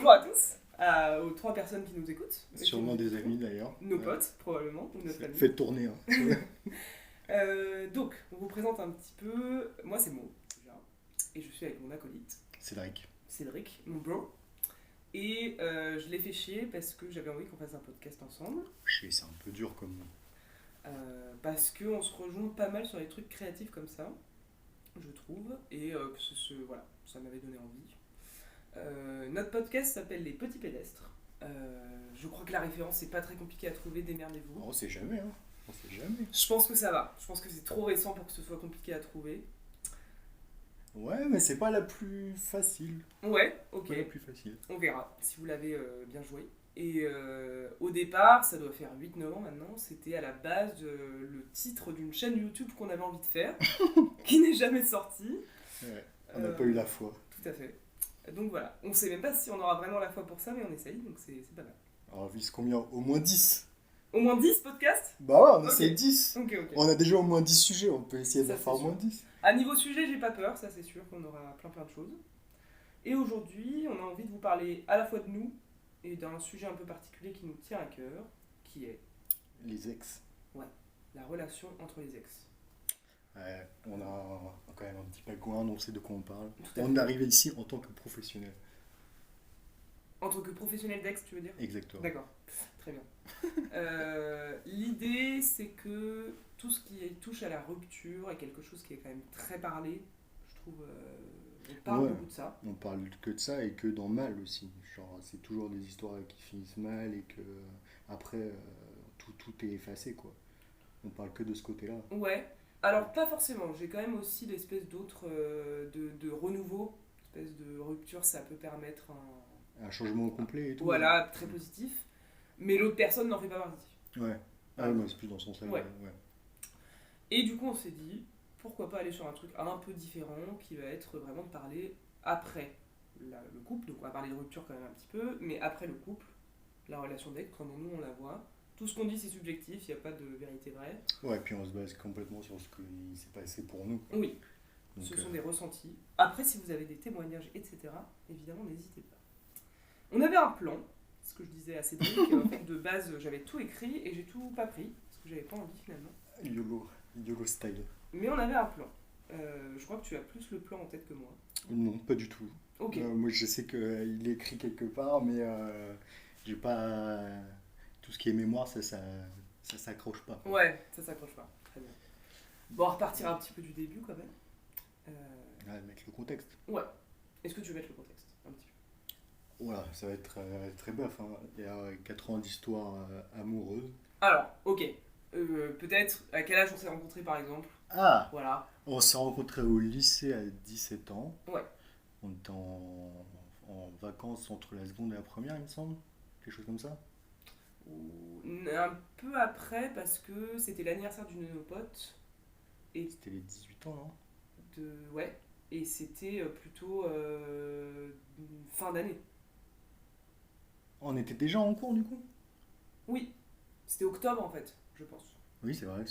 Bonjour à tous, aux 3 personnes qui nous écoutent. Sûrement des amis d'ailleurs. Nos potes, probablement, ou notre famille. Faites tourner. Donc, on vous présente un petit peu. Moi, c'est Mo, déjà. Et je suis avec mon acolyte. Cédric, mon bro. Et je l'ai fait chier parce que j'avais envie qu'on fasse un podcast ensemble. Chier, c'est un peu dur comme nom. Parce qu'on se rejoint pas mal sur les trucs créatifs comme ça, je trouve. Et voilà, ça m'avait donné envie. Notre podcast s'appelle Les Petits Pédestres. Je crois que la référence c'est pas très compliqué à trouver, démerdez-vous. On sait jamais, hein. On sait jamais. Je pense que ça va. Je pense que c'est trop récent pour que ce soit compliqué à trouver. Ouais, mais c'est pas la plus facile. Ouais, ok. Pas la plus facile. On verra si vous l'avez bien joué. Et au départ, ça doit faire 8-9 ans maintenant, c'était à la base le titre d'une chaîne YouTube qu'on avait envie de faire, qui n'est jamais sortie. Ouais, on n'a pas eu la foi. Tout à fait. Donc voilà, on sait même pas si on aura vraiment la foi pour ça, mais on essaye, donc c'est pas mal. Alors, vise combien? Au moins 10. Au moins 10 podcasts? Bah ouais, on Ok. essaie 10. Ok. On a déjà au moins 10 sujets, on peut essayer Ça, d'en faire c'est au moins sûr. 10. À niveau sujet, j'ai pas peur, ça c'est sûr qu'on aura plein de choses. Et aujourd'hui, on a envie de vous parler à la fois de nous et d'un sujet un peu particulier qui nous tient à cœur, qui est Les ex. la relation entre les ex. Ouais, on a quand même un petit background, on sait de quoi on parle. Tout à On fait. est arrivé ici en tant que professionnel. En tant que professionnel d'ex, tu veux dire? Exactement. D'accord, très bien. L'idée, c'est que tout ce qui touche à la rupture est quelque chose qui est quand même très parlé. Je trouve, on parle Ouais. beaucoup de ça. On parle que de ça et que dans mal aussi. Genre, c'est toujours des histoires qui finissent mal et que après tout est effacé quoi. On parle que de ce côté-là. Ouais, alors pas forcément. J'ai quand même aussi l'espèce d'autres de renouveau, espèce de rupture, ça peut permettre un. Un changement complet et tout. Voilà, très positif. Mais l'autre personne n'en fait pas partie. Ouais. Ah ouais, c'est plus dans ce sens-là. Ouais. Ouais. Et du coup, on s'est dit, pourquoi pas aller sur un truc un peu différent qui va être vraiment de parler après le couple. Donc on va parler de rupture quand même un petit peu, mais après le couple, la relation d'ex, comment nous on la voit. Tout ce qu'on dit c'est subjectif, il n'y a pas de vérité vraie. Ouais, puis on se base complètement sur ce qui s'est passé pour nous. Quoi. Oui, Donc, ce sont des ressentis. Après, si vous avez des témoignages, etc., évidemment, n'hésitez pas. On avait un plan, ce que je disais à Cédric, en fait, de base, j'avais tout écrit et j'ai tout pas pris, parce que j'avais pas envie finalement. YOLO style. Mais on avait un plan. Je crois que tu as plus le plan en tête que moi. Non, pas du tout. Ok. Moi, je sais qu'il est écrit quelque part, mais j'ai pas. Tout ce qui est mémoire, ça s'accroche pas. Ouais, ça s'accroche pas. Très bien. Bon, on va repartir un petit peu du début quand même. Ouais, mettre le contexte. Ouais. Est-ce que tu veux mettre le contexte un petit peu? Voilà, ça va être très baf. Hein. Il y a 4 ans d'histoire amoureuse. Alors, ok. Peut-être à quel âge on s'est rencontrés par exemple? Ah, Voilà. on s'est rencontrés au lycée à 17 ans. Ouais. On était en vacances entre la seconde et la première, il me semble. Quelque chose comme ça. Ou un peu après parce que c'était l'anniversaire d'une de nos potes. Et C'était les 18 ans, non? ouais. Et c'était plutôt fin d'année. On était déjà en cours, du coup? Oui. C'était octobre en fait, je pense. Oui, c'est vrai.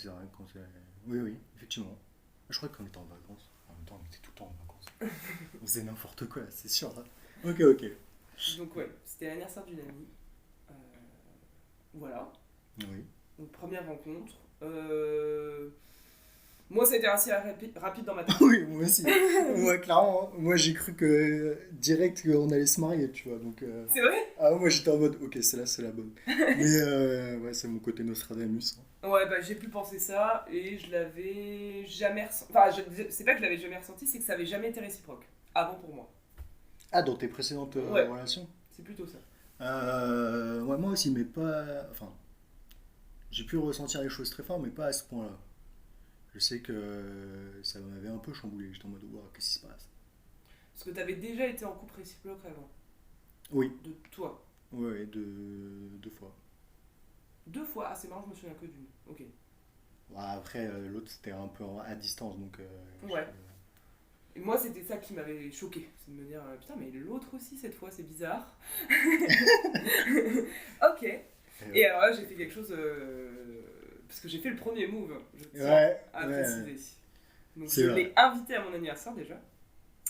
Oui, effectivement. Je crois qu'on était en vacances. En même temps, on était tout le temps en vacances. On faisait n'importe quoi, c'est sûr. Hein. Ok. Donc ouais, c'était l'anniversaire d'une amie. Voilà. Oui. Donc première rencontre. Moi ça a été assez rapide dans ma tête. Oui, moi aussi. Moi, clairement, hein. Moi j'ai cru que direct qu'on allait se marier, tu vois. Donc, C'est vrai? ah, moi j'étais en mode, ok, celle-là c'est la bonne. Mais ouais, c'est mon côté Nostradamus. Hein. Ouais, bah j'ai pu penser ça et je l'avais jamais ressenti. Enfin, c'est pas que je l'avais jamais ressenti, c'est que ça avait jamais été réciproque. Avant pour moi. Ah, dans tes précédentes Ouais. relations? C'est plutôt ça. Ouais, moi aussi, mais pas. Enfin, j'ai pu ressentir les choses très fort, mais pas à ce point-là. Je sais que ça m'avait un peu chamboulé. J'étais en mode, waouh, qu'est-ce qui se passe? Parce que t'avais déjà été en couple réciproque avant. Oui, De toi. ouais, deux fois. 2 fois? Ah c'est marrant, je me souviens que d'une. Ok. Ouais, après, l'autre c'était un peu à distance, donc. Ouais. Et moi c'était ça qui m'avait choqué. C'est de me dire, putain mais l'autre aussi cette fois, c'est bizarre. Ok. Et alors là j'ai fait quelque chose... parce que j'ai fait le premier move, je tiens à préciser. Donc C'est je vrai. l'ai invité à mon anniversaire déjà.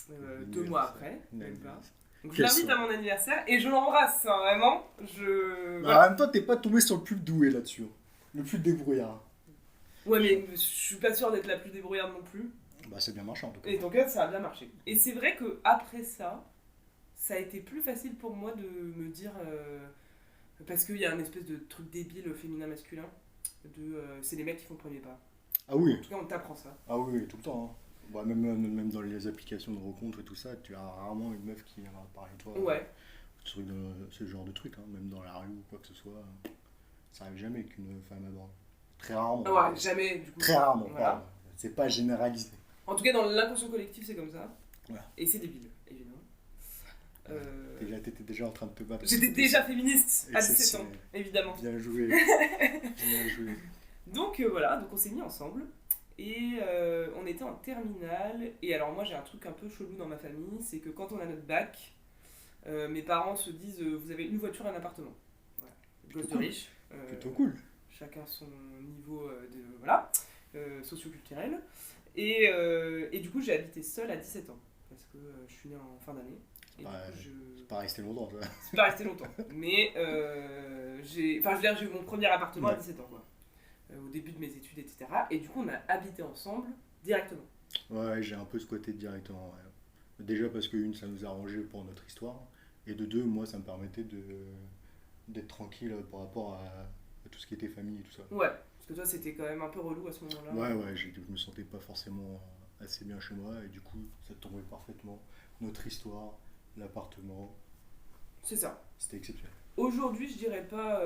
2 Anniversaire. mois après, même pas. Donc je Quelle l'invite à soirée. mon anniversaire et je l'embrasse, hein, vraiment. Bah, en Voilà. même temps, t'es pas tombé sur le plus doué là-dessus, hein. Le plus débrouillard. Ouais, Je- mais je suis pas sûre d'être la plus débrouillarde non plus. Bah, c'est bien marché en tout cas. Et donc, ça a bien marché. Et c'est vrai que après ça, ça a été plus facile pour moi de me dire. Parce qu'il y a un espèce de truc débile féminin-masculin. C'est les mecs qui font le premier pas. Ah oui, En tout cas, on t'apprend ça. ah oui, tout le temps, hein. Bah, même dans les applications de rencontres et tout ça, tu as rarement une meuf qui viendra parler de toi. Ouais. Ce genre de truc, hein. Même dans la rue ou quoi que ce soit, ça arrive jamais qu'une femme aborde. Très rarement. Ouais, jamais, du coup. Très rarement, Voilà. pardon. C'est pas généralisé. En tout cas, dans l'inconscient collectif, c'est comme ça. Voilà. Et c'est débile, évidemment. T'étais déjà en train de te battre. J'étais déjà féministe à 17 ans, Exceptionnel. évidemment. Bien joué. Bien joué. Donc voilà, donc on s'est mis ensemble. Et on était en terminale. Et alors, moi, j'ai un truc un peu chelou dans ma famille c'est que quand on a notre bac, mes parents se disent vous avez une voiture et un appartement. Voilà. Gosse de cool. riche. Plutôt cool. Chacun son niveau de. Voilà. Socioculturel. Et du coup, j'ai habité seule à 17 ans. Parce que je suis née en fin d'année. Et Ouais, du coup, je. C'est pas resté longtemps, ça. C'est pas resté longtemps. Mais j'ai. Enfin, je veux dire, j'ai eu mon premier appartement à Ouais. 17 ans, quoi. Au début de mes études, etc. Et du coup, on a habité ensemble directement. Ouais, j'ai un peu squatté directement. Ouais. Déjà parce que une, ça nous a arrangé pour notre histoire. Et de deux, moi, ça me permettait d'être tranquille par rapport à tout ce qui était famille et tout ça. Ouais, parce que toi, c'était quand même un peu relou à ce moment-là. Ouais, je me sentais pas forcément assez bien chez moi. Et du coup, ça tombait parfaitement. Notre histoire, l'appartement, C'est ça. c'était exceptionnel. Aujourd'hui, je dirais pas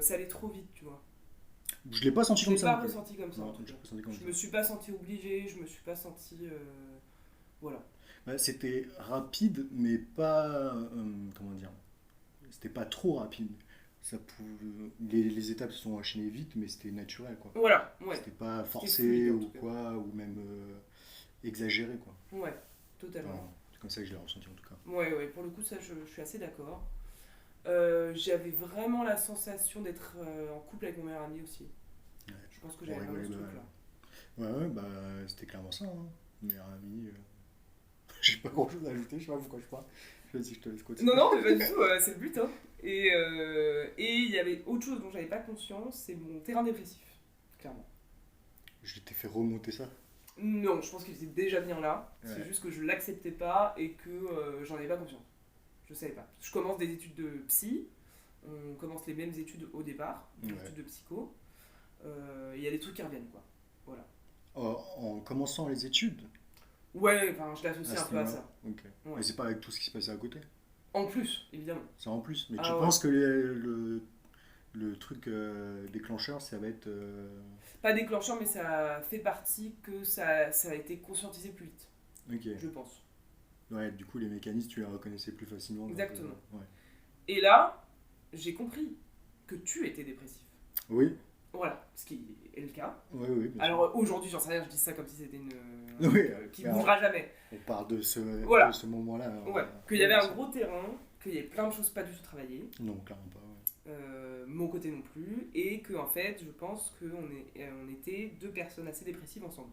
ça allait trop vite, tu vois. Je l'ai pas senti Je comme l'ai ça. pas non plus. ressenti comme ça. Non, En tout je cas. l'ai pas senti comme Je ça. me suis pas senti obligée, je me suis pas senti. Voilà. Ouais, c'était rapide, mais pas. Comment dire? C'était pas trop rapide. Les étapes se sont enchaînées vite, mais c'était naturel, quoi. Voilà, ouais. C'était pas forcé fluide, en ou tout cas. quoi, ou même exagéré, quoi. Ouais, totalement. Enfin, c'est comme ça que je l'ai ressenti en tout cas. Ouais, pour le coup, ça, je suis assez d'accord. J'avais vraiment la sensation d'être en couple avec mon meilleur ami aussi. Ouais. Je pense que On j'avais vraiment rigolait ce pas truc-là. mal. Ouais, bah c'était clairement ça, hein. Meilleur ami. J'ai pas grand chose à ajouter, je sais pas pourquoi je parle. Vas-y, je te laisse continuer. Non, mais pas du tout, c'est le but. Hein. Et il y avait autre chose dont j'avais pas conscience, c'est mon terrain dépressif, clairement. Je t'ai fait remonter ça. Non, je pense qu'il était déjà bien là, c'est Ouais. juste que je l'acceptais pas et que j'en avais pas conscience. Je savais pas. Je commence des études de psy, on commence les mêmes études au départ, des Ouais. études de psycho, il y a des trucs qui reviennent quoi. Voilà. En commençant les études, Ouais, enfin je à l'associe un ce peu à niveau-là. ça. Ok. Ouais. Mais c'est pas avec tout ce qui se passait à côté. En plus, évidemment. C'est en plus. Mais Ah tu ouais. penses que le truc déclencheur, ça va être. Pas déclencheur, mais ça fait partie que ça a été conscientisé plus vite, Ok. je pense. Ouais, du coup, les mécanismes, tu les reconnaissais plus facilement. Exactement. Ouais. Et là, j'ai compris que tu étais dépressif. Oui, Voilà, ce qui est le cas. oui, bien sûr. Alors aujourd'hui, j'en sais rien, je dis ça comme si c'était une. Oui, qui alors, bougera jamais. On parle de Voilà. de ce moment-là. Ouais, qu'il y avait un gros terrain, qu'il y avait plein de choses pas du tout travaillées, Non, clairement pas. Ouais. mon côté non plus, et que en fait, je pense on était deux personnes assez dépressives ensemble.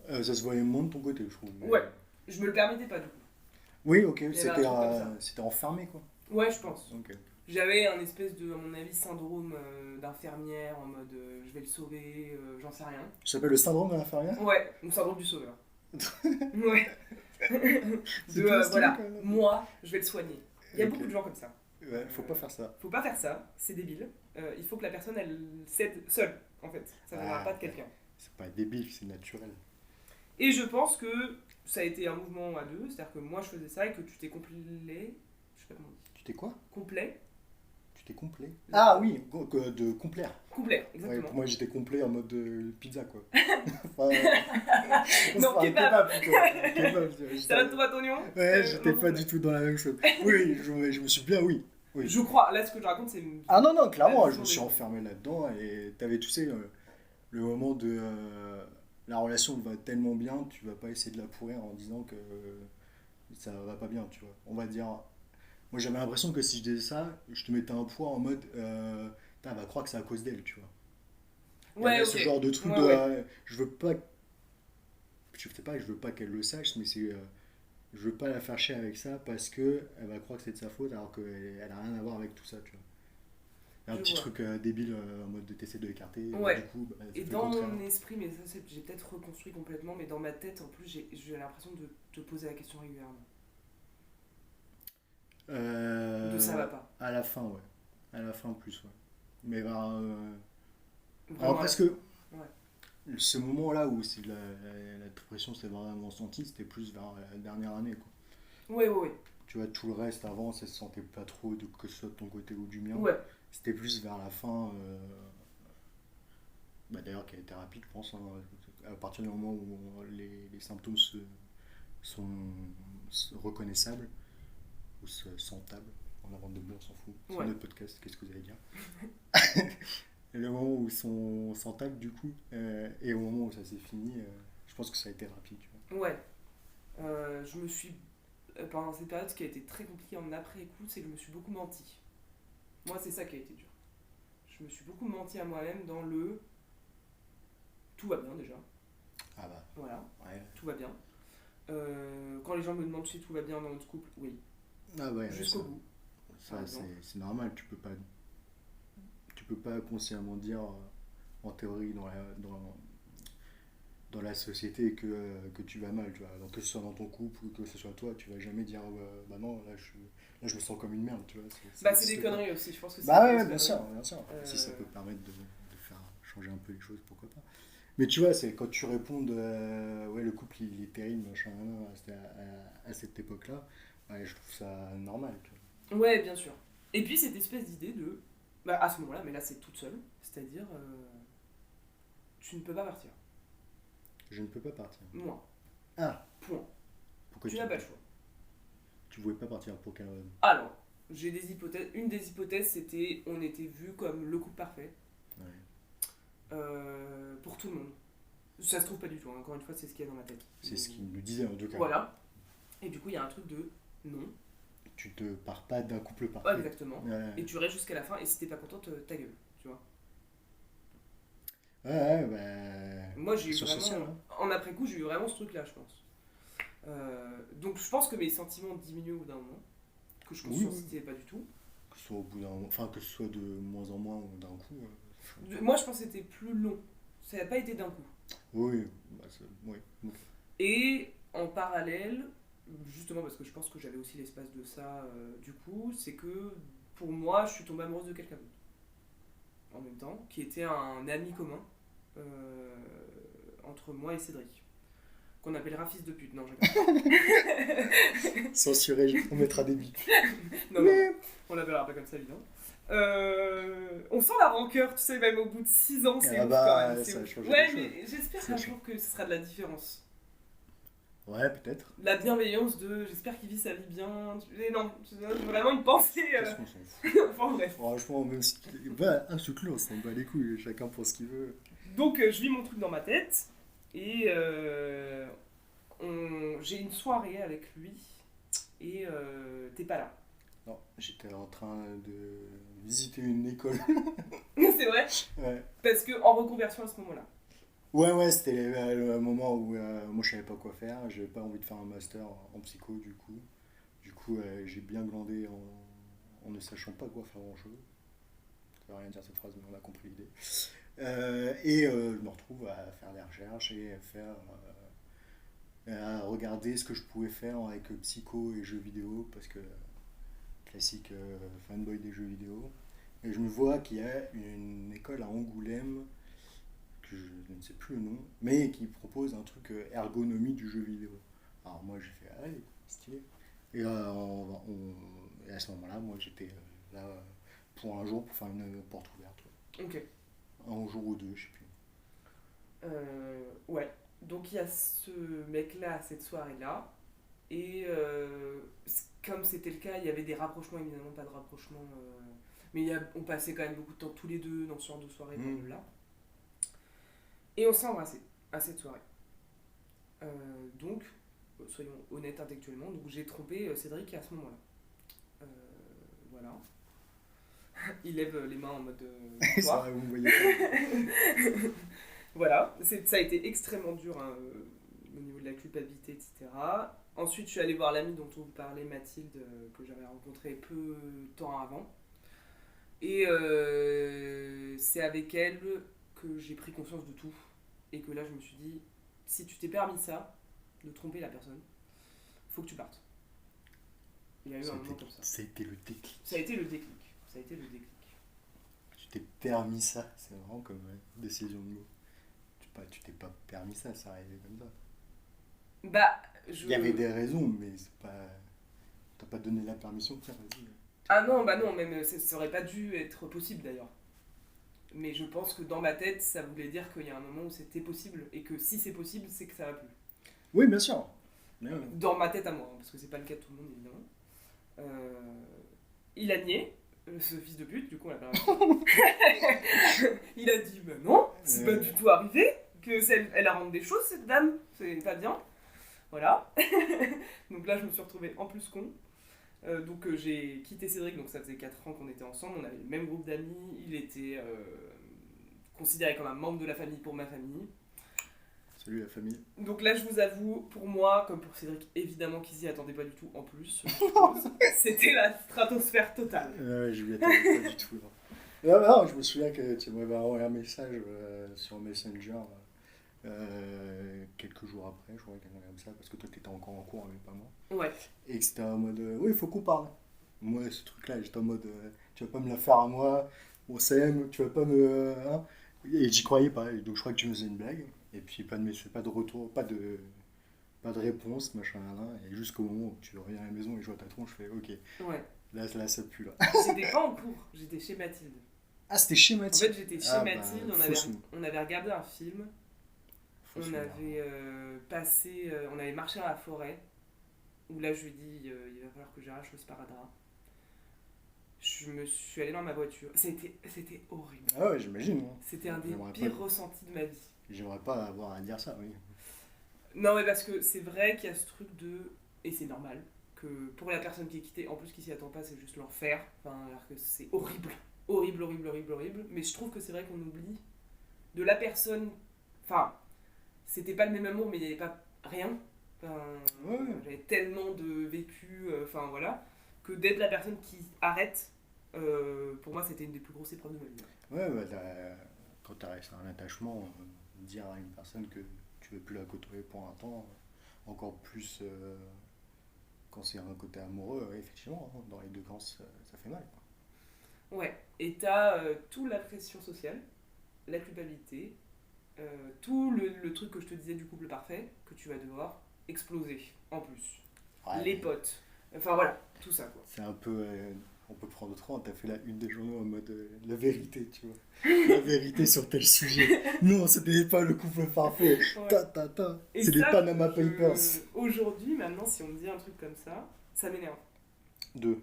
Ça se voyait moins de ton côté, je trouve. Mais- Ouais. Je me le permettais pas du coup. Oui, ok, avait un c'était truc comme ça. c'était enfermé, quoi. Ouais, je pense. Ok. J'avais un espèce de, à mon avis, syndrome d'infirmière en mode je vais le sauver, j'en sais rien. Ça s'appelle le syndrome de l'infirmière. Ouais, ou syndrome du sauveur. Ouais. C'est De bien stylé, voilà, quand même. moi, je vais le soigner. Il y a Ok. beaucoup de gens comme ça. Ouais, faut pas faire ça. Faut pas faire ça, c'est débile. Il faut que la personne elle cède seule, en fait. Ça ne viendra Ah, pas de quelqu'un. C'est pas débile, c'est naturel. Et je pense que ça a été un mouvement à deux, c'est-à-dire que moi je faisais ça et que tu t'es complet. Je sais pas comment on dit. Tu t'es quoi? Complet. Tu t'es complet? Ah oui, de complaire. Complet, Ouais, exactement. pour moi, j'étais complet en mode pizza, quoi. Enfin, Non, enfin, kebab. plutôt. Kebab, j'étais- Salade tomate oignon. Ouais, j'étais pas du tout dans la même chose. Oui, je me suis bien, oui. Oui. Je crois, là ce que je raconte c'est. Ah non, clairement, Ouais, je me suis des- enfermé là-dedans et t'avais, tu sais, le moment de la relation va tellement bien, tu vas pas essayer de la pourrir en disant que ça va pas bien, tu vois. On va dire, moi j'avais l'impression que si je disais ça, je te mettais un poids en mode, putain, elle va croire que c'est à cause d'elle, tu vois. Il y Ouais, avait ok. ce genre de truc Ouais, de, ouais. je veux pas, je sais pas, je veux pas qu'elle le sache, mais c'est, je veux pas la faire chier avec ça parce que elle va croire que c'est de sa faute alors qu'elle a rien à voir avec tout ça, tu vois. Un Je petit vois. truc débile en mode de t'essaies de l'écarter, du Ouais. coup, ça Et fait le dans contraire. mon esprit, mais ça, j'ai peut-être reconstruit complètement, mais dans ma tête, en plus, j'ai l'impression de te poser la question régulièrement. De ça va pas. À la fin, ouais. À la fin, plus, ouais. Mais alors Vraiment à la presque, fin. Ouais. ce moment-là où la dépression s'est vraiment sentie, c'était plus vers la dernière année, quoi. Ouais, ouais, ouais. Tu vois, tout le reste avant, ça se sentait pas trop, que ce soit de ton côté ou du mien. Ouais. C'était plus vers la fin, bah d'ailleurs, qui a été rapide, je pense, hein. À partir du moment où les symptômes sont reconnaissables ou sentables. On invente des mots, on s'en fout. C'est Ouais. notre podcast, qu'est-ce que vous allez dire? Et le moment où ils sont sentables, du coup, et au moment où ça s'est fini, je pense que ça a été rapide, tu vois. Ouais. Je me suis. Pendant cette période, ce qui a été très compliqué en après-écoute, c'est que je me suis beaucoup menti. Moi, c'est ça qui a été dur. Je me suis beaucoup menti à moi-même dans le tout va bien déjà. Ah bah, Voilà, ouais. tout va bien. Quand les gens me demandent si tout va bien dans notre couple, oui, Ah ouais, jusqu'au bout, par ça exemple. c'est normal, tu peux pas consciemment dire, en théorie, dans la société que tu vas mal, tu vois. Donc, que ce soit dans ton couple ou que ce soit toi, tu vas jamais dire bah non, là je me sens comme une merde, tu vois. Ça Bah, c'est des n'existe pas. conneries aussi, je pense que c'est Bah des ouais, grosses ouais, bien conneries. sûr, bien sûr. Si ça Euh, peut permettre de faire changer un peu les choses, pourquoi pas. Mais tu vois, c'est quand tu réponds ouais, le couple il est terrible, machin, c'était à cette époque-là, ouais, je trouve ça normal, tu vois. Ouais, bien sûr. Et puis, cette espèce d'idée de. Bah, à ce moment-là, mais là, c'est toute seule, c'est-à-dire, tu ne peux pas partir. Je ne peux pas partir. Moi, Ah, point. pourquoi Tu n'as pas le choix. tu pouvais pas partir pour quelle raison? Alors, j'ai des hypothèses. Une des hypothèses, c'était on était vu comme le couple parfait Ouais. pour tout le monde. Ça se trouve pas du tout, hein. Encore une fois, c'est ce qu'il y a dans ma tête. C'est ce qu'il me disait en tout cas. Voilà. Et du coup, il y a un truc de non. Tu te pars pas d'un couple Ouais, parfait. exactement. Ouais, Et tu restes jusqu'à la fin, et si t'es pas contente, ta gueule. Tu vois. ouais, bah. Moi, j'ai eu Pression vraiment. sociale, hein. En après-coup, j'ai eu vraiment ce truc-là, je pense. Donc, je pense que mes sentiments diminuent au bout d'un moment, que je Oui, oui. conscientisais pas du tout. Que ce soit au bout d'un moment, enfin que ce soit de moins en moins ou d'un coup. Moi, je pense que c'était plus long. Ça n'a pas été d'un coup. Oui, bah, oui. Ok. Et en parallèle, justement parce que je pense que j'avais aussi l'espace de ça, du coup, c'est que pour moi, je suis tombée amoureuse de quelqu'un d'autre en même temps, qui était un ami commun euh, entre moi et Cédric, qu'on appellera fils de pute. Non, je rigole. Censuré, on mettra des bips. Non, non, non, on l'appellera pas comme ça, évidemment. On sent la rancœur, tu sais, même au bout de 6 ans, c'est Ah ouf quand même. bah, C'est ça a ouf. changé Ouais, les choses. mais j'espère Ça un a changé. jour que ce sera de la différence. Ouais, peut-être. La bienveillance de j'espère qu'il vit sa vie bien. Et non, c'est vraiment une pensée. Qu'est-ce qu'on s'en fout? Enfin bref. Franchement, même si. Bah, un sucre, on s'en bat les couilles, chacun pour ce qu'il veut. Donc je vis mon truc dans ma tête et j'ai une soirée avec lui et t'es pas là. Non, j'étais en train de visiter une école. C'est vrai. Ouais. Parce que en reconversion à ce moment-là. Ouais, ouais, c'était le moment où moi je savais pas quoi faire, j'avais pas envie de faire un master en psycho du coup. Du coup, j'ai bien glandé en ne sachant pas quoi faire grand chose. Ça veut rien dire cette phrase, mais on a compris l'idée. Je me retrouve à faire des recherches et à regarder ce que je pouvais faire avec psycho et jeux vidéo, parce que classique fanboy des jeux vidéo. Et je me vois qu'il y a une école à Angoulême que je ne sais plus le nom, mais qui propose un truc ergonomie du jeu vidéo. Alors moi j'ai fait, allez, stylé. Et, et à ce moment-là, moi j'étais là pour un jour pour faire une porte ouverte. Ouais. Ok. Un jour ou deux, je sais plus. Ouais. Donc il y a ce mec-là à cette soirée-là. Et comme c'était le cas, il y avait des rapprochements, évidemment pas de rapprochement. Mais on passait quand même beaucoup de temps tous les deux dans ce genre de soirée Mmh. là. Et on s'est embrassés à cette soirée. Donc, soyons honnêtes intellectuellement, donc j'ai trompé Cédric à ce moment-là. Euh, voilà. Il lève les mains en mode C'est victoire. vrai, vous me voyez pas. Voilà, ça a été extrêmement dur hein, au niveau de la culpabilité, etc. Ensuite, je suis allée voir l'amie dont on vous parlait, Mathilde, que j'avais rencontrée peu de temps avant. Et c'est avec elle que j'ai pris conscience de tout. Et que là, je me suis dit, si tu t'es permis ça, de tromper la personne, faut que tu partes. Il y a eu un moment comme ça. Ça a été le déclic. Ça a été le déclic. Ça a été le déclic. Tu t'es permis ça, c'est vraiment comme décision de mots. Tu t'es pas permis ça, ça arrivait comme ça. Bah, Il y avait des raisons, mais c'est pas. T'as pas donné la permission, tiens, vas-y. Ah non, bah non, même ça aurait pas dû être possible d'ailleurs. Mais je pense que dans ma tête, ça voulait dire qu'il y a un moment où c'était possible. Et que si c'est possible, c'est que ça va plus. Oui, bien sûr. Mais ouais. Dans ma tête à moi, hein, parce que c'est pas le cas de tout le monde évidemment. Il a nié, ce fils de pute, du coup on l'a pas Il a dit bah non, c'est pas du tout arrivé, elle a rendu des choses cette dame, c'est pas bien. Voilà. Donc là je me suis retrouvée en plus con. Donc j'ai quitté Cédric, donc ça faisait 4 ans qu'on était ensemble, on avait le même groupe d'amis, il était considéré comme un membre de la famille pour ma famille. Salut la famille. Donc là, je vous avoue, pour moi, comme pour Cédric, évidemment qu'ils s'y attendaient pas du tout en plus. C'était la stratosphère totale. Ouais, je m'y attendais pas du tout. Non, je me souviens que tu m'avais envoyé un message sur Messenger quelques jours après, je crois, quelque chose comme ça, parce que toi t'étais encore en cours, mais pas moi. Ouais. Et que c'était en mode oui, il faut qu'on parle. Moi, ce truc-là, j'étais en mode tu vas pas me la faire à moi, on s'aime, tu vas pas me. Hein. Et j'y croyais pas, et donc je crois que tu me faisais une blague. Et puis pas de message, pas de retour, pas de réponse, machin, là. Et jusqu'au moment où tu reviens à la maison et je vois ta tronche, je fais ok, Ouais. là ça pue là. J'étais pas en cours, j'étais chez Mathilde. Ah, c'était chez En Mathilde. fait, j'étais chez Mathilde, fausse on avait regardé un film, Fausse on mémoire. avait passé, on avait marché dans la forêt, où là je lui ai dit il va falloir que j'arrache le sparadrap. Je me suis allée dans ma voiture, c'était horrible. Ah ouais, j'imagine. Hein. C'était un des J'aimerais pires pas- ressentis de ma vie. J'aimerais pas avoir à dire ça, oui. Non, mais parce que c'est vrai qu'il y a ce truc de. Et c'est normal. Que pour la personne qui est quittée, en plus qui s'y attend pas, c'est juste l'enfer. Enfin, alors que c'est horrible. Horrible, horrible, horrible, horrible. Mais je trouve que c'est vrai qu'on oublie de la personne. Enfin, c'était pas le même amour, mais il n'y avait pas rien. Enfin, Ouais. j'avais tellement de vécu. Enfin, voilà. Que d'être la personne qui arrête, pour moi, c'était une des plus grosses épreuves de ma vie. Ouais, bah, quand tu restes à un attachement, dire à une personne que tu veux plus la côtoyer pour un temps, encore plus quand c'est un côté amoureux, ouais, effectivement, hein, dans les deux camps, ça fait mal. Quoi. Ouais. Et t'as toute la pression sociale, la culpabilité, tout le truc que je te disais du couple parfait, que tu vas devoir exploser en plus. Ouais, Les potes. Enfin voilà, tout ça quoi. c'est un peu. On peut prendre autrement, t'as fait la une des journaux en mode la vérité, tu vois. La vérité sur tel sujet. Non, c'était pas le couple parfait. Ouais. Ta. Et C'est les ça, Panama Papers. Aujourd'hui, maintenant, si on me dit un truc comme ça m'énerve. Deux.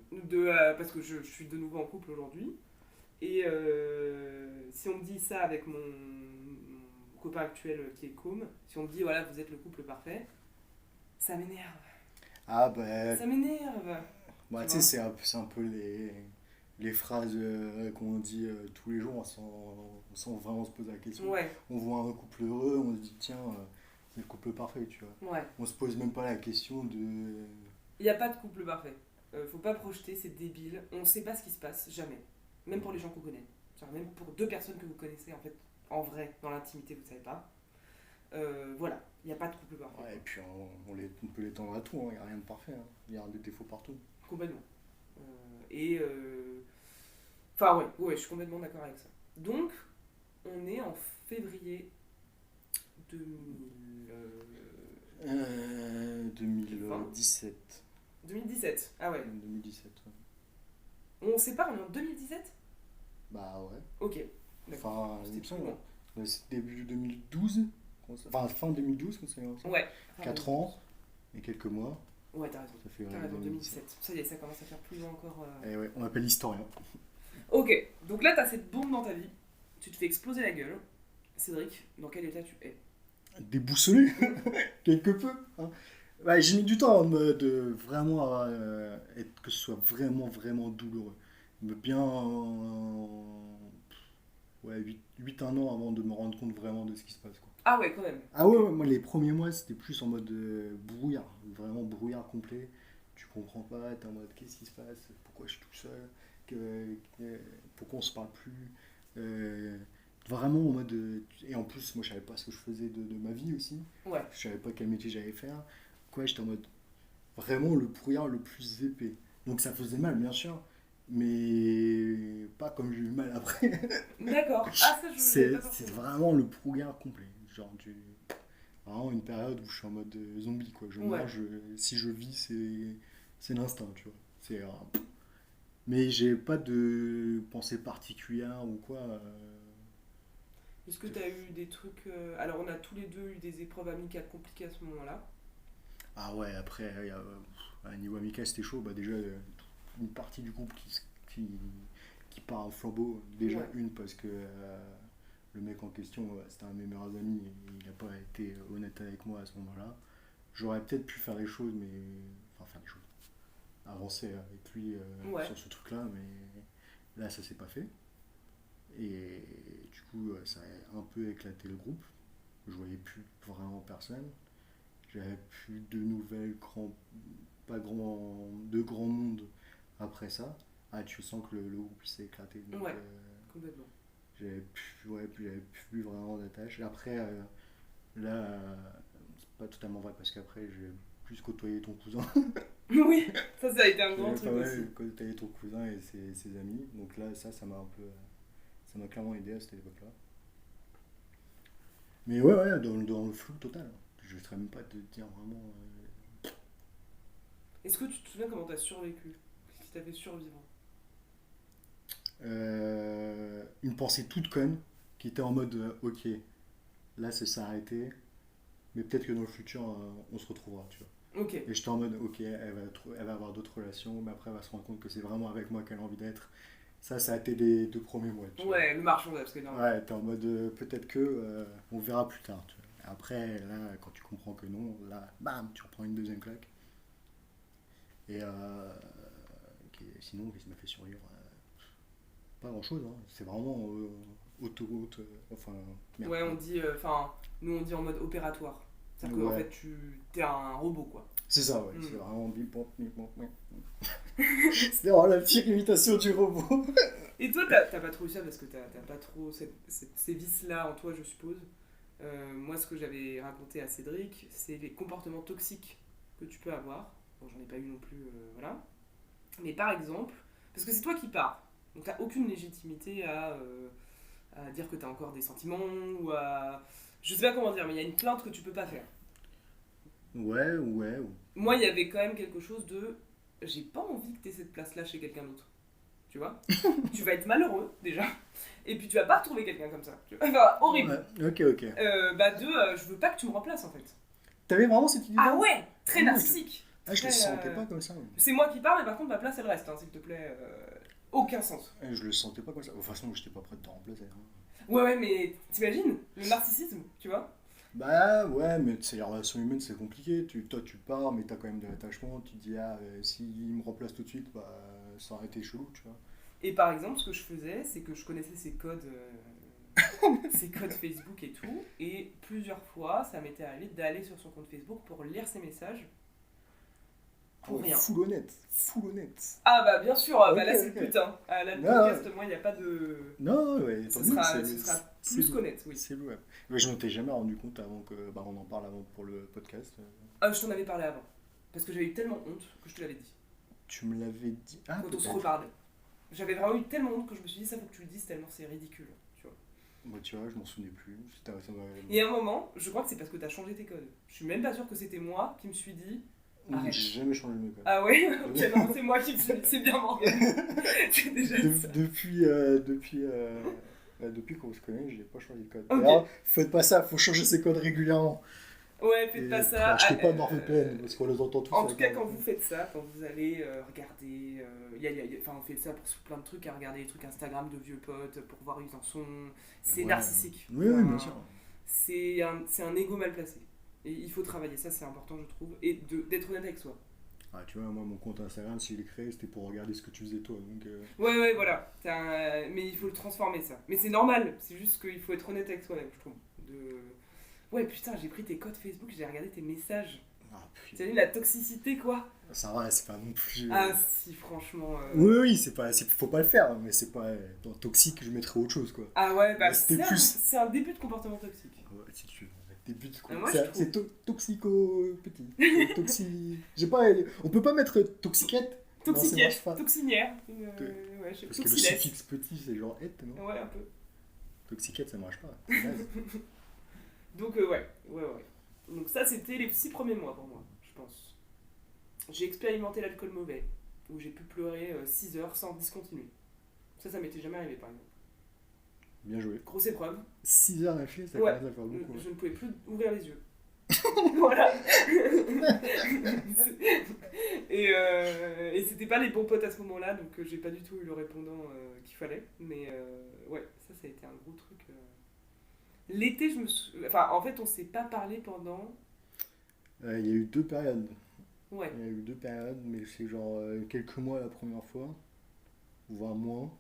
Parce que je suis de nouveau en couple aujourd'hui. Et si on me dit ça avec mon copain actuel qui est Com, si on me dit voilà, vous êtes le couple parfait, ça m'énerve. Ah bah. Ça m'énerve. Bah, Tu tu sais, c'est un peu les phrases qu'on dit tous les jours sans vraiment se poser la question. Ouais, On voit un couple heureux, on se dit tiens, c'est le couple parfait, tu vois. ouais. On se pose même pas la question de. Il n'y a pas de couple parfait. Faut pas projeter, c'est débile. On sait pas ce qui se passe, jamais. Même pour les gens qu'on connaît. Genre, même pour deux personnes que vous connaissez, en fait, en vrai, dans l'intimité, vous savez pas. Voilà, il n'y a pas de couple parfait. Ouais, et puis on peut l'étendre à tout, il n'y a rien de parfait, il y a des défauts partout. Complètement. Enfin, ouais, je suis complètement d'accord avec ça. Donc, on est en février 2017. 2017. Ah ouais. 2017, ouais. On se sépare, on est en 2017. Bah ouais. Ok. D'accord. Enfin, il C'était me plus semble. loin. C'est début 2012. Enfin, fin 2012, qu'on s'est lancé. Ouais. 4 ans et quelques mois. Ouais, t'as raison. Ça fait T'as raison, 2017. Ça y est, ça commence à faire plus loin encore. Et ouais, on appelle l'historien. Ok, donc là, t'as cette bombe dans ta vie. Tu te fais exploser la gueule. Cédric, dans quel état tu es? Déboussolé, quelque peu. Hein. Ouais, j'ai mis du temps de vraiment que ce soit vraiment, vraiment douloureux. Mais bien. Ouais, 8 1 an avant de me rendre compte vraiment de ce qui se passe. Quoi. Ah ouais, quand même. Ah Ok. ouais, moi les premiers mois c'était plus en mode brouillard, vraiment brouillard complet. Tu comprends pas, t'es en mode qu'est-ce qui se passe, pourquoi je suis tout seul, pourquoi on se parle plus. Euh, Vraiment en mode. Et en plus, moi je savais pas ce que je faisais de ma vie aussi, Ouais. je savais pas quel métier j'allais faire. Quoi, j'étais en mode vraiment le brouillard le plus épais. Donc ça faisait mal, bien sûr, mais pas comme j'ai eu mal après. D'accord. Ah, ça, je l'avais pas C'est forcément. vraiment le brouillard complet. Genre vraiment une période où je suis en mode zombie, quoi. Je Ouais. marche, si je vis, c'est l'instinct, tu vois. Mais j'ai pas de pensée particulière ou quoi. Est-ce que t'as eu des trucs. Alors, on a tous les deux eu des épreuves amicales compliquées à ce moment-là. Ah ouais, après, à niveau amical, c'était chaud. Bah, déjà, une partie du groupe qui, qui part en flambeau. Déjà, Ouais. une, parce que le mec en question, c'était un de mes meilleurs amis et il n'a pas été honnête avec moi à ce moment-là. J'aurais peut-être pu faire les choses, mais. Enfin, faire les choses. Avancer avec lui Ouais. sur ce truc-là, mais là, ça s'est pas fait. Et du coup, ça a un peu éclaté le groupe. Je voyais plus vraiment personne. J'avais plus de nouvelles, pas grand, de grand monde après ça. Ah, tu sens que le groupe il s'est éclaté. Donc, Ouais. Complètement. j'avais plus vraiment d'attache. Après, là, c'est pas totalement vrai parce qu'après, j'ai plus côtoyé ton cousin. Oui, ça a été un grand J'ai pas truc aussi. mal côtoyé ton cousin et ses amis. Donc là, ça m'a un peu. Ça m'a clairement aidé à cette époque-là. Mais ouais, ouais, dans le flou total. Je ne saurais même pas te dire vraiment. Est-ce que tu te souviens comment t'as survécu? Qu'est-ce qui t'a fait survivre? Une pensée toute conne qui était en mode ok, là ça s'est arrêté, mais peut-être que dans le futur on se retrouvera, tu vois. Ok. Et j'étais en mode ok, elle va avoir d'autres relations, mais après elle va se rendre compte que c'est vraiment avec moi qu'elle a envie d'être. Ça a été les 2 premiers mois, tu vois. Ouais, le marchand, parce que non. Ouais, t'es en mode peut-être que on verra plus tard, tu vois. Après, là, quand tu comprends que non, là, bam, tu reprends une deuxième claque. Et sinon, qu'est-ce qui m'a fait survivre? Pas grand-chose, hein. C'est vraiment autoroute, enfin, merde. Ouais, on dit. Enfin, nous on dit en mode opératoire. C'est-à-dire qu'en Ouais, fait, t'es un robot, quoi. c'est ça, ouais. C'est Hmm. vraiment bip bop, bip bop, ouais. C'était vraiment la pire imitation du robot. Et toi, t'as pas trop eu ça parce que t'as pas trop ces vices-là en toi, je suppose. Moi, ce que j'avais raconté à Cédric, c'est les comportements toxiques que tu peux avoir. Bon, j'en ai pas eu non plus, voilà. Mais par exemple, parce que c'est toi qui pars, donc t'as aucune légitimité à dire que t'as encore des sentiments ou à. Je sais pas comment dire, mais il y a une plainte que tu peux pas faire. Ouais, ouais. Moi, il y avait quand même quelque chose de. J'ai pas envie que t'aies cette place-là chez quelqu'un d'autre. Tu vois? Tu vas être malheureux, déjà. Et puis tu vas pas retrouver quelqu'un comme ça. Tu vois, enfin, horrible. Ouais, ok, ok. Bah, deux, je veux pas que tu me remplaces en fait. T'avais vraiment cette idée-là? Ah ouais, Ah très ouais, narcissique. je le Très. sentais pas comme ça. C'est moi qui parle, mais par contre, ma place elle reste, hein, s'il te plaît. Aucun sens. Je le sentais pas comme ça. De toute façon, j'étais pas prêt de te remplacer, hein. Ouais, ouais, mais t'imagines le narcissisme, tu vois? Bah ouais, mais c'est les relations humaines, c'est compliqué. Toi, tu pars, mais t'as quand même de l'attachement. Tu te dis, ah, s'il me remplace tout de suite, bah ça aurait été chelou, tu vois. Et par exemple, ce que je faisais, c'est que je connaissais ses codes Facebook et tout, et plusieurs fois, ça m'était arrivé d'aller sur son compte Facebook pour lire ses messages Ah pour ouais, rien. full honnête, full honnête. Ah bah bien sûr, bah Ok, là c'est le ok. putain. Ah, là le Ah ouais. podcast, moi il n'y a pas de. Non, ouais, tant Ce mieux, sera, ce sera plus qu'honnête, oui. c'est louable. Ouais, je m'en étais jamais rendu compte avant que, bah, on en parle avant pour le podcast. Je t'en avais parlé avant. Parce que j'avais eu tellement honte que je te l'avais dit. Tu me l'avais dit. Ah, Quand on se peut-être. reparlait. J'avais vraiment eu tellement honte que je me suis dit ça faut que tu le dises tellement c'est ridicule. Tu vois. Moi, tu vois, je m'en souvenais plus. Et à un moment, je crois que c'est parce que t'as changé tes codes. Je suis même pas sûre que c'était moi qui me suis dit arrête. J'ai jamais changé de code. Ah ouais. Ok, non, c'est moi qui me suis dit c'est bien Morgane. C'est déjà ça. Depuis qu'on se connaît, j'ai pas changé de code. Ok. D'ailleurs, faites pas ça, faut changer ses codes régulièrement. Ouais, Et faites pas ça. achetez pas Ah, NordVPN parce qu'on les entend tous. En tout avec cas, quand NordVPN. vous faites ça, quand vous allez regarder, enfin on fait ça pour plein de trucs, à regarder des trucs Instagram de vieux potes pour voir où ils en sont, c'est Ouais. narcissique. Oui, oui, bien sûr. C'est un ego mal placé. Et il faut travailler, ça c'est important je trouve, et d'être honnête avec soi. Ah, tu vois, moi, mon compte Instagram, s'il est créé, c'était pour regarder ce que tu faisais toi. Donc, Ouais, ouais, voilà. Mais il faut le transformer ça. Mais c'est normal, c'est juste qu'il faut être honnête avec soi-même, je trouve. De... Ouais, putain, j'ai pris tes codes Facebook, j'ai regardé tes messages. Ah, T'as vu la toxicité, quoi. ça va, c'est pas non plus. Ah, si, franchement. Oui, oui, faut pas le faire, mais c'est pas. Dans toxique, je mettrais autre chose, quoi. Ah ouais, bah Là, c'était c'est plus. c'est un début de comportement toxique. Ouais, si tu veux. Début de Ah, quoi. moi, je trouve. C'est toxico petit. J'ai pas. On peut pas mettre toxiquette. Non, ça marche Toxiquette, pas. toxinière. Que- Ouais, je sais pas. Parce que le Toxilette. suffixe petit, c'est genre et, non? Ouais, un peu. Toxiquette, ça marche pas. C'est naze. Donc, ouais. Donc, ça, c'était les 6 premiers mois pour moi, je pense. J'ai expérimenté l'alcool mauvais, où j'ai pu pleurer 6 heures sans discontinuer. Ça m'était jamais arrivé, par exemple. Bien joué. Grosse épreuve. 6 heures d'affilée, ça Ouais. commence à faire beaucoup. Je ne pouvais plus ouvrir les yeux. Voilà. Et c'était pas les bons potes à ce moment-là, donc j'ai pas du tout eu le répondant qu'il fallait. Mais ouais, ça a été un gros truc. L'été, enfin, en fait, on s'est pas parlé pendant. Il y a eu 2 périodes. Ouais, Il y a eu 2 périodes, mais c'est genre quelques mois la première fois, voire moins.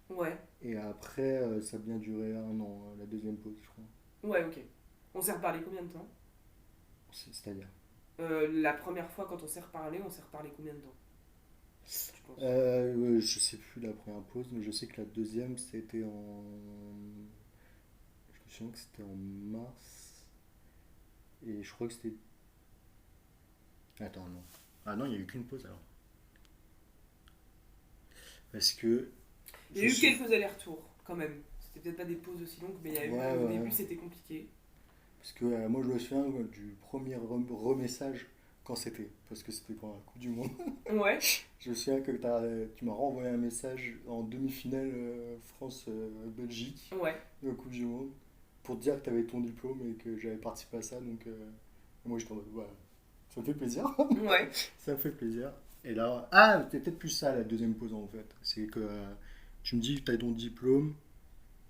ouais, Et après, ça a bien duré 1 an, la deuxième pause, je crois. ouais, ok. On s'est reparlé combien de temps? C'est-à-dire La première fois, quand on s'est reparlé combien de temps? Tu penses? ouais, je sais plus la première pause, mais je sais que la deuxième, c'était en. Je me souviens que c'était en mars. Et je crois que c'était. Attends, non. Ah non, il n'y a eu qu'une pause alors. Parce que. Il y Je a eu suis. quelques allers-retours, quand même. C'était peut-être pas des pauses aussi longues, mais il y a eu. Ouais, Au ouais. début, c'était compliqué. Parce que moi, je me souviens du premier remessage quand c'était. Parce que c'était pour la Coupe du Monde. Ouais, Je me souviens que tu m'as renvoyé un message en demi-finale France-Belgique ouais, de la Coupe du Monde pour te dire que tu avais ton diplôme et que j'avais participé à ça. Donc, moi, j'étais en mode, voilà, ça me fait plaisir. ouais. Ça me fait plaisir. Et là, ah, c'était peut-être plus ça la deuxième pause en fait. C'est que tu me dis que tu as ton diplôme,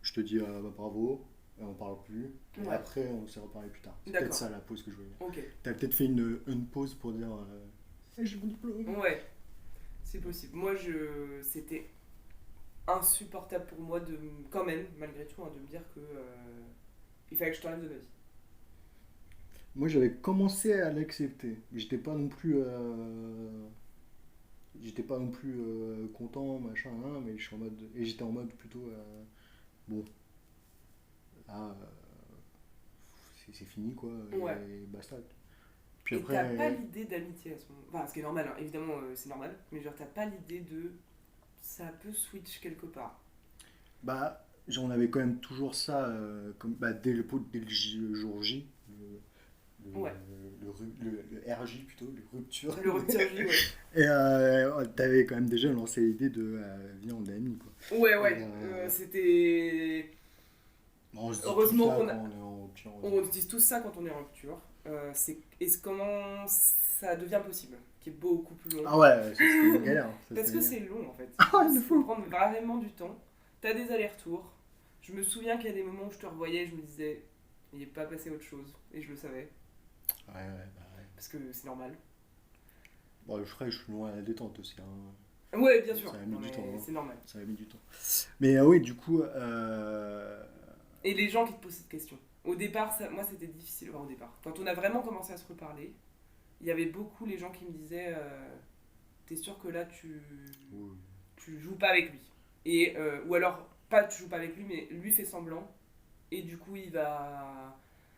je te dis bah, bravo, et on parle plus. Et Ouais. après, on s'est reparlé plus tard. C'est D'accord. peut-être ça la pause que je voulais dire. Ok. Tu as peut-être fait une pause pour dire j'ai mon diplôme. Ouais, c'est possible. Moi, c'était insupportable pour moi quand même, malgré tout, hein, de me dire que il fallait que je t'enlève de ma vie. Moi, j'avais commencé à l'accepter. J'étais pas non plus content, machin, hein, mais je suis en mode. Et j'étais en mode plutôt. Bon, là, c'est fini, quoi. Ouais. Et basta. Puis Et t'as pas après. l'idée d'amitié à ce moment. Enfin, ce qui est normal, hein, évidemment, c'est normal, mais genre, t'as pas l'idée de. Ça peut switch quelque part. Bah, on avait quand même toujours ça, comme, bah, dès le jour J. Ouais. Le RJ plutôt, le rupture. Le rupture J, ouais. Et t'avais quand même déjà lancé l'idée de viens, on est amis, quoi. Ouais, ouais. Euh, C'était. Bon, on se dit Heureusement tout ça qu'on a- quand on est en rupture. On se dit tous ça quand on est en rupture. Comment ça devient possible, qui est beaucoup plus long. Ah ouais, c'était une galère. Ça, Parce c'était que une galère. c'est long en fait. Ah, il Il faut faut. prendre vraiment du temps. T'as des allers-retours. Je me souviens qu'il y a des moments où je te revoyais et je me disais, il n'est pas passé autre chose. Et je le savais. Ouais, ouais, bah ouais. Parce que c'est normal. Bon, je ferais, je suis loin à la détente aussi. Hein. Ouais, bien sûr. Ça a mis Non, du mais temps, hein. c'est normal. Ça a mis du temps. Mais oui, du coup. Et les gens qui te posent cette question. Au départ, moi c'était difficile. Enfin, au départ. Quand on a vraiment commencé à se reparler, il y avait beaucoup les gens qui me disaient, t'es sûr que là Oui. tu joues pas avec lui. Et, ou alors, pas tu joues pas avec lui, mais lui fait semblant. Et du coup,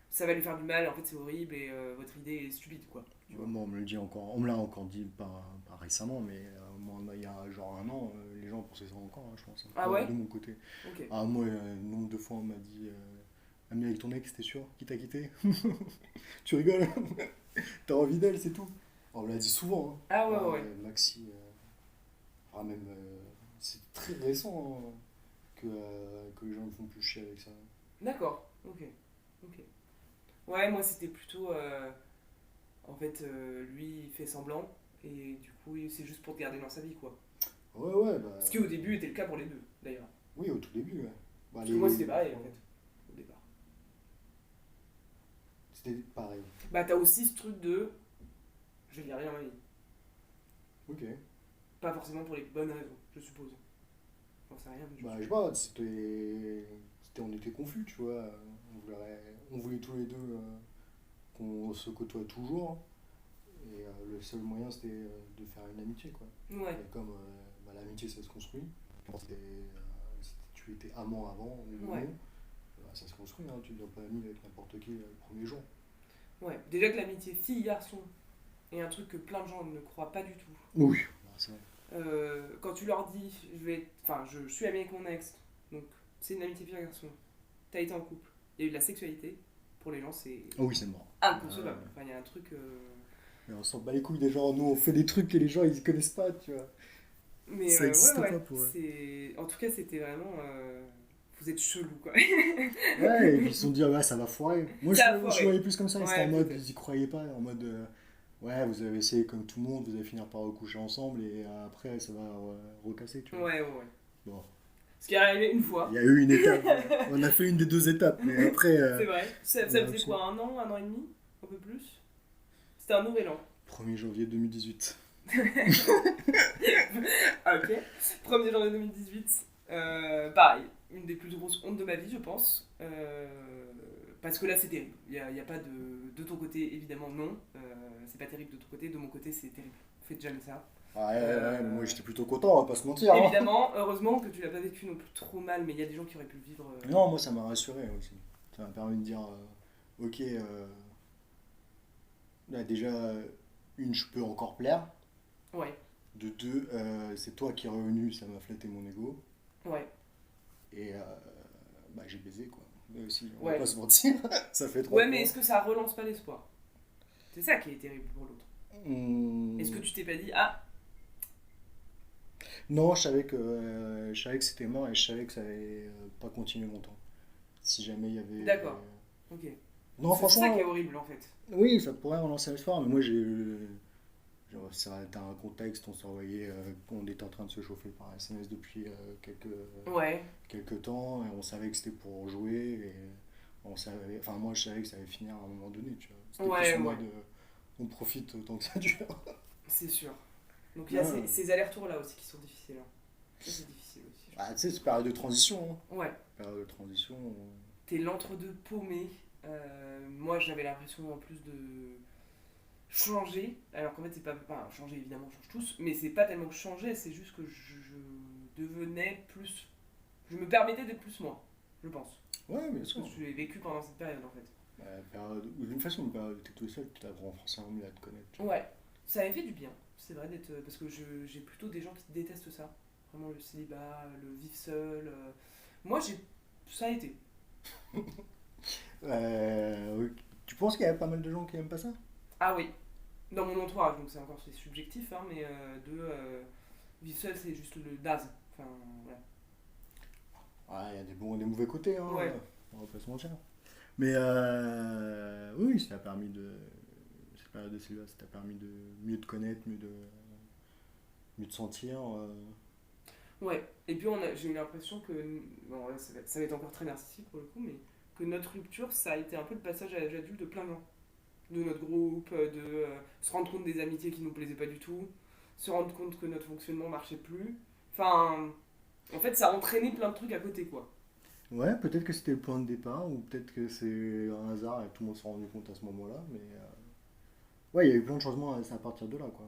ça va lui faire du mal. En fait, c'est horrible et votre idée est stupide, quoi. Tu vois. Moi, on me l'a encore dit, pas récemment, mais moi, il y a genre 1 an, les gens pensaient ça encore, hein, je pense. Ah ouais. De mon côté. Ok. Ah, moi, le nombre de fois, on m'a dit ami avec ton ex, t'es sûr qui t'a quitté? Tu rigoles? T'as envie d'elle, c'est tout. On me l'a dit souvent. Hein. Ah ouais, ouais. Maxi. Même. C'est très récent hein, que les gens me font plus chier avec ça. D'accord. Ok. Ok. Ouais, moi c'était plutôt. En fait, lui il fait semblant. Et du coup, c'est juste pour te garder dans sa vie, quoi. Ouais, ouais, bah. Ce qui au début était le cas pour les deux, d'ailleurs. Oui, au tout début, ouais. Bah, Parce que moi c'était pareil, en fait. Au départ. C'était pareil. Bah, t'as aussi ce truc de. Je vais garder dans ma vie. Ok. Pas forcément pour les bonnes raisons, je suppose. J'en sais rien, mais Bah, je sais pas, c'était on était confus, tu vois. On voulait tous les deux qu'on se côtoie toujours. Et le seul moyen, c'était de faire une amitié, quoi. Ouais, Et comme l'amitié, ça se construit. Tu étais amant avant ou ouais, non, ça se construit, hein. Tu ne deviens pas ami avec n'importe qui le premier jour. ouais. Déjà que l'amitié fille-garçon est un truc que plein de gens ne croient pas du tout. Oui. C'est vrai. Quand tu leur dis, je suis ami avec mon ex, donc c'est une amitié fille-garçon, t'as été en couple, il y a eu de la sexualité, pour les gens c'est Ah oui, c'est mort. inconcevable. Enfin, il y a un truc. Mais on s'en bat les couilles des gens. Nous, on fait des trucs que les gens, ils connaissent pas, tu vois. Mais Ça ouais, n'existe pas ouais. pour eux. En tout cas, c'était vraiment. Vous êtes chelou, quoi. Ouais, et puis ils se sont dit, ah ouais, ça va foirer. Moi, Ça a je foiré. voyais plus comme ça. C'était Ouais, en mode, peut-être. ils y croyaient pas. En mode, ouais, vous avez essayé comme tout le monde, vous allez finir par recoucher ensemble et après, ça va recasser, tu vois. Ouais, ouais, ouais. Bon, Ce qui est arrivé une il fois. y a eu une étape. On a fait une des deux étapes, mais après, C'est vrai. Ça on a faisait absolu- quoi, un an et demi? Un peu plus? C'était un nouvel an. 1er janvier 2018. Ah, ok. 1er janvier 2018. Pareil, une des plus grosses hontes de ma vie, je pense. Parce que là, c'est terrible. Il y a pas de ton côté, évidemment, non. C'est pas terrible de ton côté. De mon côté, c'est terrible. Faites jamais ça. Ouais, mais moi Euh, j'étais plutôt content, on va pas se mentir, hein. Évidemment, heureusement que tu l'as pas vécu non plus trop mal, mais il y a des gens qui auraient pu le vivre. Non, moi ça m'a rassuré aussi. Ça m'a permis de dire, ok, là, déjà, une, je peux encore plaire. Ouais, De deux, c'est toi qui es revenu, ça m'a flatté mon ego. ouais, Et bah, j'ai baisé, quoi. Mais aussi, on va ouais. pas se mentir, ça fait trois Ouais, mais fois. est-ce que ça relance pas l'espoir? C'est ça qui est terrible pour l'autre. Est-ce que Hum, tu t'es pas dit, ah, Non, je savais que c'était mort et je savais que ça allait pas continuer longtemps. Si jamais il y avait. d'accord, ok. Non, Parce que c'est ça qui est franchement, horrible en fait. oui, ça pourrait relancer l'histoire, mais moi j'ai eu. Genre, ça a été un contexte, on s'envoyait, on était en train de se chauffer par SMS depuis Ouais, quelques temps, et on savait que c'était pour jouer, et on savait, enfin moi je savais que ça allait finir à un moment donné, tu vois. C'était plus ouais, en ouais, mode, on profite autant que ça dure. c'est sûr. Donc il y a Non, ces allers-retours là aussi qui sont difficiles, hein. Ça c'est difficile aussi, je bah, tu pense. sais, c'est période de transition, hein. Ouais, Période de transition. t'es l'entre-deux paumé. Moi j'avais l'impression en plus de changer, alors qu'en fait c'est pas. Enfin, changer évidemment, on change tous, mais c'est pas tellement que changer, c'est juste que je devenais plus. Je me permettais d'être plus moi, je pense. Ouais, bien Parce que sûr. je l'ai vécu pendant cette période en fait. Ou d'une façon, une période où t'es tout seul, tu apprends forcément mieux à te connaître, tu vois. Ouais, ça avait fait du bien, c'est vrai d'être. Parce que j'ai plutôt des gens qui détestent ça. Vraiment le célibat, le vivre seul. Moi j'ai. Ça a été. Oui. Tu penses qu'il y a pas mal de gens qui aiment pas ça? Ah oui, dans mon entourage, donc c'est subjectif, hein, mais vivre seul c'est juste le daze. Enfin, voilà. Ouais, il y a des bons et des mauvais côtés, hein, Ouais, on va pas se mentir. Mais oui, ça t'a permis de. Cette période de célibat, ça t'a permis de mieux te connaître, mieux te sentir. ouais. Et puis j'ai eu l'impression que. Bon, là, ça va être encore très narcissique pour le coup, mais que notre rupture, ça a été un peu le passage à l'âge adulte de plein de gens. De notre groupe, de se rendre compte des amitiés qui nous plaisaient pas du tout, se rendre compte que notre fonctionnement marchait plus. Enfin, en fait, ça a entraîné plein de trucs à côté, quoi. Ouais, peut-être que c'était le point de départ, ou peut-être que c'est un hasard et tout le monde s'est rendu compte à ce moment-là, mais ouais, il y a eu plein de changements à partir de là, quoi.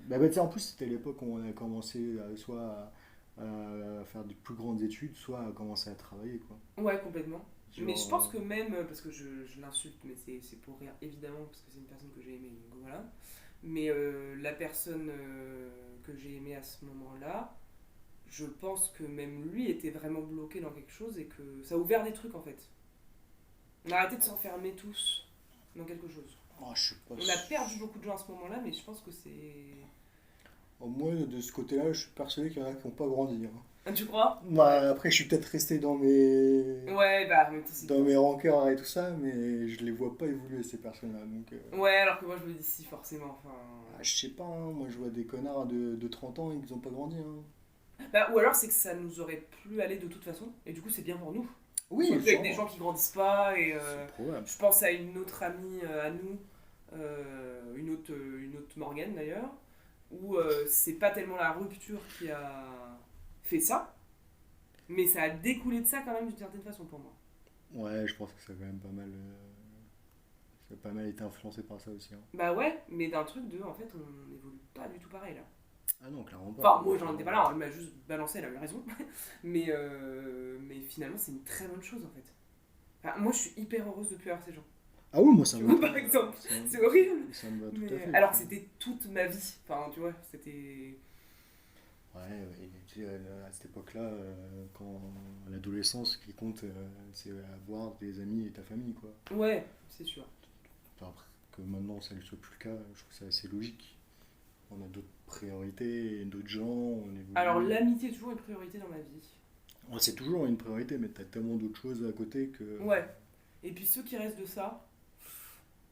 Tu sais, en plus, c'était l'époque où on a commencé soit à faire de plus grandes études, soit à commencer à travailler, quoi. Ouais, complètement. Mais je Genre, pense que même, parce que je l'insulte, mais c'est pour rire, évidemment, parce que c'est une personne que j'ai aimée, donc voilà. Mais la personne que j'ai aimée à ce moment-là, je pense que même lui était vraiment bloqué dans quelque chose et que ça a ouvert des trucs en fait. On a arrêté de s'enfermer tous dans quelque chose. je sais pas. On a perdu beaucoup de gens à ce moment-là, mais je pense que c'est. Moi, de ce côté-là, je suis persuadé qu'il y en a qui n'ont pas grandi, hein. Ah, tu crois? Ouais. Bah, après, je suis peut-être resté Ouais, bah, mais c'est dans mes rancœurs et tout ça, mais je les vois pas évoluer, ces personnes-là. Donc, ouais, alors que moi je me dis si, forcément. Enfin. je sais pas, hein, moi je vois des connards de 30 ans et qu'ils ont pas grandi, hein. Bah, ou alors c'est que ça nous aurait plu aller de toute façon, et du coup c'est bien pour nous. Oui, Surtout avec des sûrement. gens qui grandissent pas, et C'est probable. je pense à une autre amie à nous, une autre Morgane d'ailleurs, où c'est pas tellement la rupture qui a fait ça, mais ça a découlé de ça quand même d'une certaine façon pour moi. Ouais, je pense que ça a quand même pas mal, ça a pas mal été influencé par ça aussi, hein. Bah ouais, mais d'un truc de, en fait, on n'évolue pas du tout pareil là. Ah non, clairement pas. Enfin, moi j'en étais pas là, elle m'a juste balancé, elle a eu raison. Mais finalement, c'est une très bonne chose en fait. Enfin, moi je suis hyper heureuse de plus avoir ces gens. Ah oui, moi ça Tu me vois, va. par exemple, Ça, c'est horrible. ça me va tout à Mais, fait, alors tu que vois. c'était toute ma vie. Enfin, tu vois, c'était. Ouais, ouais, tu sais, à cette époque-là, quand à l'adolescence, ce qui compte, c'est avoir des amis et ta famille, quoi. Ouais, c'est sûr. Enfin, après, que maintenant ça ne soit plus le cas, je trouve que c'est assez logique. On a d'autres priorités, d'autres gens, on Alors, évolue. l'amitié est toujours une priorité dans ma vie. Ouais, c'est toujours une priorité, mais t'as tellement d'autres choses à côté que. Ouais. Et puis ceux qui restent de ça,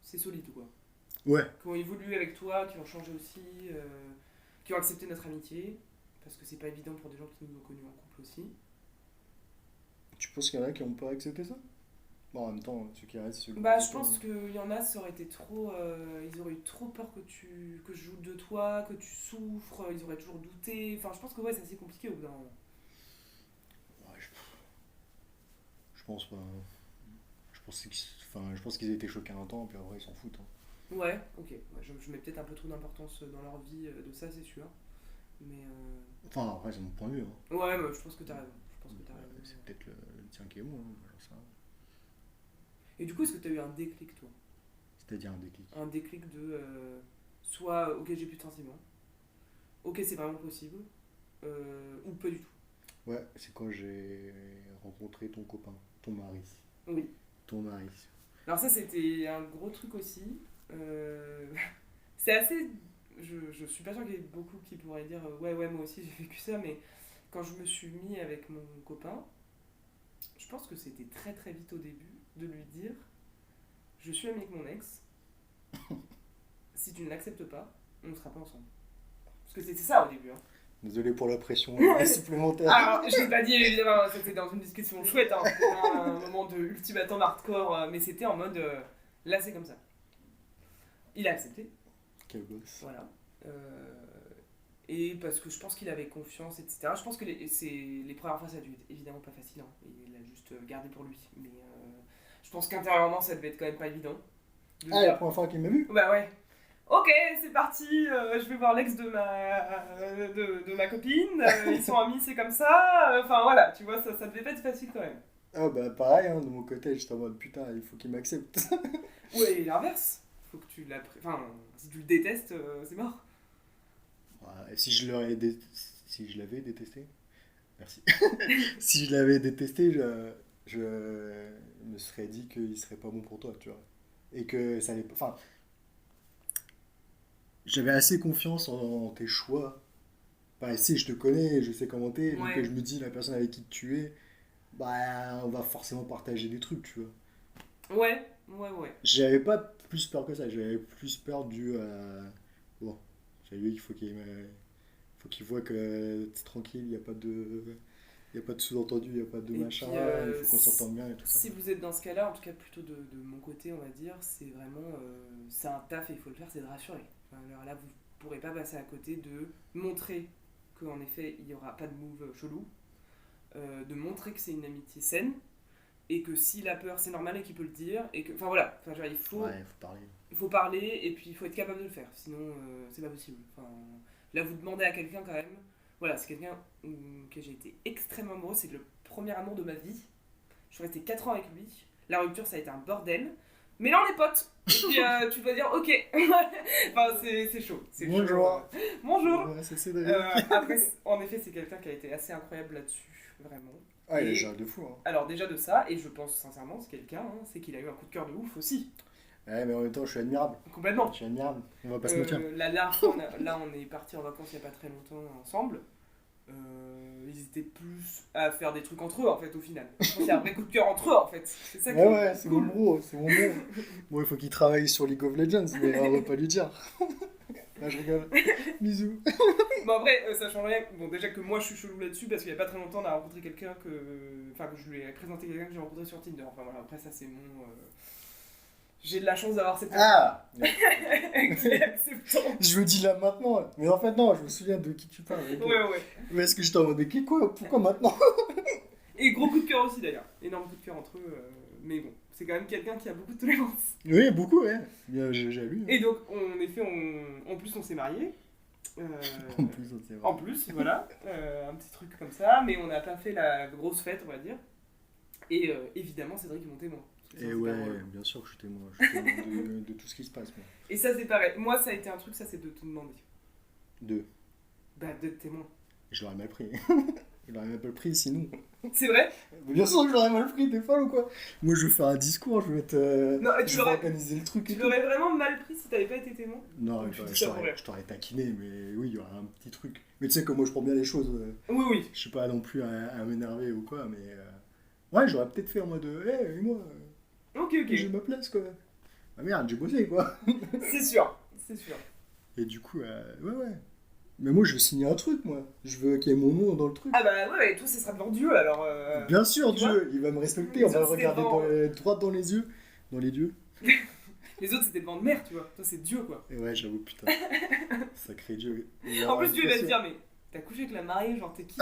c'est solide quoi. Ouais, Qui ont évolué avec toi, qui ont changé aussi, qui ont accepté notre amitié. Parce que c'est pas évident pour des gens qui nous ont connus en couple aussi. tu penses qu'il y en a qui n'ont pas accepté ça? Bon, en même temps, ceux qui restent, ceux qui Bah, je restent, pense qu'il y en a, ça aurait été trop. Ils auraient eu trop peur que je joue de toi, que tu souffres, ils auraient toujours douté. Enfin, je pense que ouais, c'est assez compliqué au bout d'un moment. ouais, je pense pas, hein. Je pense qu'ils étaient choqués un temps, puis après ils s'en foutent, hein. Ouais, ok. Ouais, je mets peut-être un peu trop d'importance dans leur vie de ça, c'est sûr. Mais. Enfin, après, c'est mon point de vue, hein. Ouais, mais je pense que t'as raison. Je pense que t'as raison. C'est peut-être le tien qui est bon, hein, j'en sais rien. Et du coup, est-ce que t'as eu un déclic, toi? C'est-à-dire un déclic. Un déclic de. Soit, ok, j'ai plus de sentiments. Ok, c'est vraiment possible. Ou pas du tout. Ouais, c'est quand j'ai rencontré ton copain, ton mari. Oui. Ton mari. Alors, ça, c'était un gros truc aussi. Euh, c'est assez. Je suis pas sûre qu'il y ait beaucoup qui pourraient dire ouais, ouais, moi aussi j'ai vécu ça, mais quand je me suis mis avec mon copain, je pense que c'était très très vite au début de lui dire je suis ami avec mon ex, si tu ne l'acceptes pas, on ne sera pas ensemble. Parce que c'était ça au début. Hein. Désolé pour la pression supplémentaire. Alors, je l'ai pas dit évidemment, c'était dans une discussion chouette, hein, c'était un moment de ultimatum hardcore, mais c'était en mode là c'est comme ça. Il a accepté, Quel gosse. voilà. Euh, et parce que je pense qu'il avait confiance, etc. Je pense que les premières fois ça a dû être évidemment pas facile, hein. Il l'a juste gardé pour lui. Mais je pense qu'intérieurement ça devait être quand même pas évident. De Ah, la dire, première fois qu'il m'a vu. bah ouais, ok, c'est parti, je vais voir l'ex de ma copine, ils sont amis, c'est comme ça. Enfin voilà, tu vois, ça devait pas être facile quand même. Ah bah pareil, hein, de mon côté, j'étais en mode putain, il faut qu'il m'accepte. Ouais, et l'inverse, faut que tu l'apprécies. Enfin, si tu le détestes, c'est mort. Ouais, si je l'avais détesté, merci. Si je l'avais détesté, je me serais dit qu'il serait pas bon pour toi, tu vois. Et que ça allait pas. Enfin, j'avais assez confiance en tes choix. Enfin, si je te connais, je sais comment t'es, donc je Ouais, me dis la personne avec qui tu es, bah on va forcément partager des trucs, tu vois. ouais, ouais, ouais. J'avais pas plus peur que ça, j'avais plus peur du bon, c'est lui, faut qu'il voit que t'es tranquille, il y a pas de sous-entendu, il y a pas de Et machin, puis, il faut qu'on s'entende bien et tout ça. si vous êtes dans ce cas-là, en tout cas plutôt de mon côté, on va dire, c'est vraiment. C'est un taf et il faut le faire, c'est de rassurer. Enfin, alors là, vous pourrez pas passer à côté de montrer qu'en effet, il n'y aura pas de move chelou, de montrer que c'est une amitié saine, et que s'il a peur, c'est normal et qu'il peut le dire, et que. Enfin voilà, enfin, genre, Ouais, faut parler. il faut parler, et puis il faut être capable de le faire, sinon c'est pas possible. Enfin, là, vous demandez à quelqu'un quand même. Voilà, c'est quelqu'un que j'ai été extrêmement amoureux, c'est le premier amour de ma vie. Je suis restée 4 ans avec lui. La rupture, ça a été un bordel. Mais là, on est potes. Et puis, tu dois dire, ok. Enfin, c'est chaud. C'est chaud. Bonjour. Bonjour. Ouais, c'est Cédric. Après, en effet, c'est quelqu'un qui a été assez incroyable là-dessus. Vraiment. Ah, il a Et géré de fou, hein. alors, déjà de ça, et je pense sincèrement, c'est quelqu'un, hein, c'est qu'il a eu un coup de cœur de ouf aussi. Ouais, mais en même temps, je suis admirable. Complètement. Je suis admirable. On va pas se mentir. La dernière fois, là, on est partis en vacances il n'y a pas très longtemps ensemble. Ils étaient plus à faire des trucs entre eux en fait au final. Je pense qu'il y a un vrai coup de cœur entre eux en fait. C'est ça qui Ouais, est ouais, c'est mon cool. bro, c'est mon bro. Bon, il faut qu'il travaille sur League of Legends, mais on va pas lui dire. Là, je rigole. Bisous. Mais en vrai, ça change rien. Bon, déjà que moi je suis chelou là-dessus parce qu'il n'y a pas très longtemps on a rencontré quelqu'un que. Enfin, que je lui ai présenté quelqu'un que j'ai rencontré sur Tinder. Enfin voilà, après ça c'est mon. J'ai de la chance d'avoir cette Ah qui est acceptante. Je le dis là maintenant. Mais en fait, non, je me souviens de qui tu parles. Ok. Ouais, ouais. Mais est-ce que j'étais en mode, mais quoi? Pourquoi maintenant? Et gros coup de cœur aussi d'ailleurs. Énorme coup de cœur entre eux. mais bon, c'est quand même quelqu'un qui a beaucoup de tolérance. Oui, beaucoup, ouais. Bien, j'ai lu. Et donc, en effet, en plus, on s'est mariés. En plus, on s'est En plus, voilà, un petit truc comme ça, mais on n'a pas fait la grosse fête, on va dire. Et évidemment, Cédric est mon témoin. Parce que Et sinon, c'est pas ouais, drôle. bien sûr que je suis témoin. Je suis témoin de tout ce qui se passe, moi. Et ça, c'est pareil. Moi, ça a été un truc, ça, c'est de te demander. Deux. Bah, d'être témoin. Je l'aurais mal pris. Je l'aurais mal pris sinon. C'est vrai? Mais bien sûr que je l'aurais mal pris, t'es folle ou quoi? Moi je vais faire un discours, je vais être. Non, et tu je vais l'aurais- organiser le truc Tu et tout. l'aurais vraiment mal pris si t'avais pas été témoin? Non, Donc, je dis je ça pour t'aurais rire. je t'aurais taquiné, mais oui, il y aurait un petit truc. Mais tu sais que moi je prends bien les choses. Oui, oui. Je suis pas non plus à m'énerver ou quoi, mais. Ouais, j'aurais peut-être fait en mode. Hé, et moi, Ok, j'ai ok. ma place quoi. Ah merde, j'ai bossé quoi. C'est sûr. C'est sûr. Et du coup, ouais, ouais. Mais moi je veux signer un truc, moi. Je veux qu'il y ait mon nom dans le truc. Ah bah ouais, et toi, ce sera devant Dieu, alors... Bien sûr, tu vois Dieu, il va me respecter, Les on va le autres, c'était regarder droit dans les yeux. Dans les yeux. Les autres, c'était devant de mère, tu vois. Toi, c'est Dieu, quoi. Et ouais, j'avoue, putain. Sacré Dieu. Et En plus, alors, Dieu, il va te attention, dire, mais t'as couché avec la mariée, genre, t'es qui?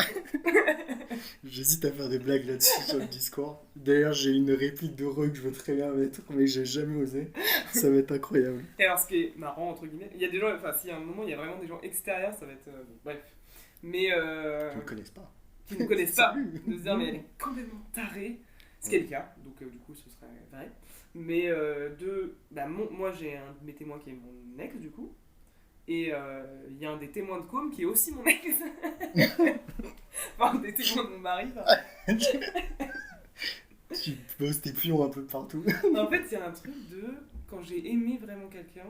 j'hésite à faire des blagues là-dessus sur le Discord. D'ailleurs, j'ai une réplique de Re que je veux très bien mettre, mais j'ai jamais osé. Ça va être incroyable. Et alors, ce qui est marrant, entre guillemets, il y a des gens, enfin, s'il y a un moment, il y a vraiment des gens extérieurs, ça va être. Bon, bref. Mais. Ils ne me connaissent pas. Qui ne connaissent pas. Salut. De se dire, mais elle est complètement tarée. Ce qui est le cas, donc du coup, ce serait vrai. Mais moi, j'ai un de mes témoins qui est mon ex, du coup. Et il y a un des témoins de com qui est aussi mon ex. Enfin, un des témoins de mon mari. Enfin. Tu poses tes pions un peu de partout. En fait, il y a un truc de quand j'ai aimé vraiment quelqu'un,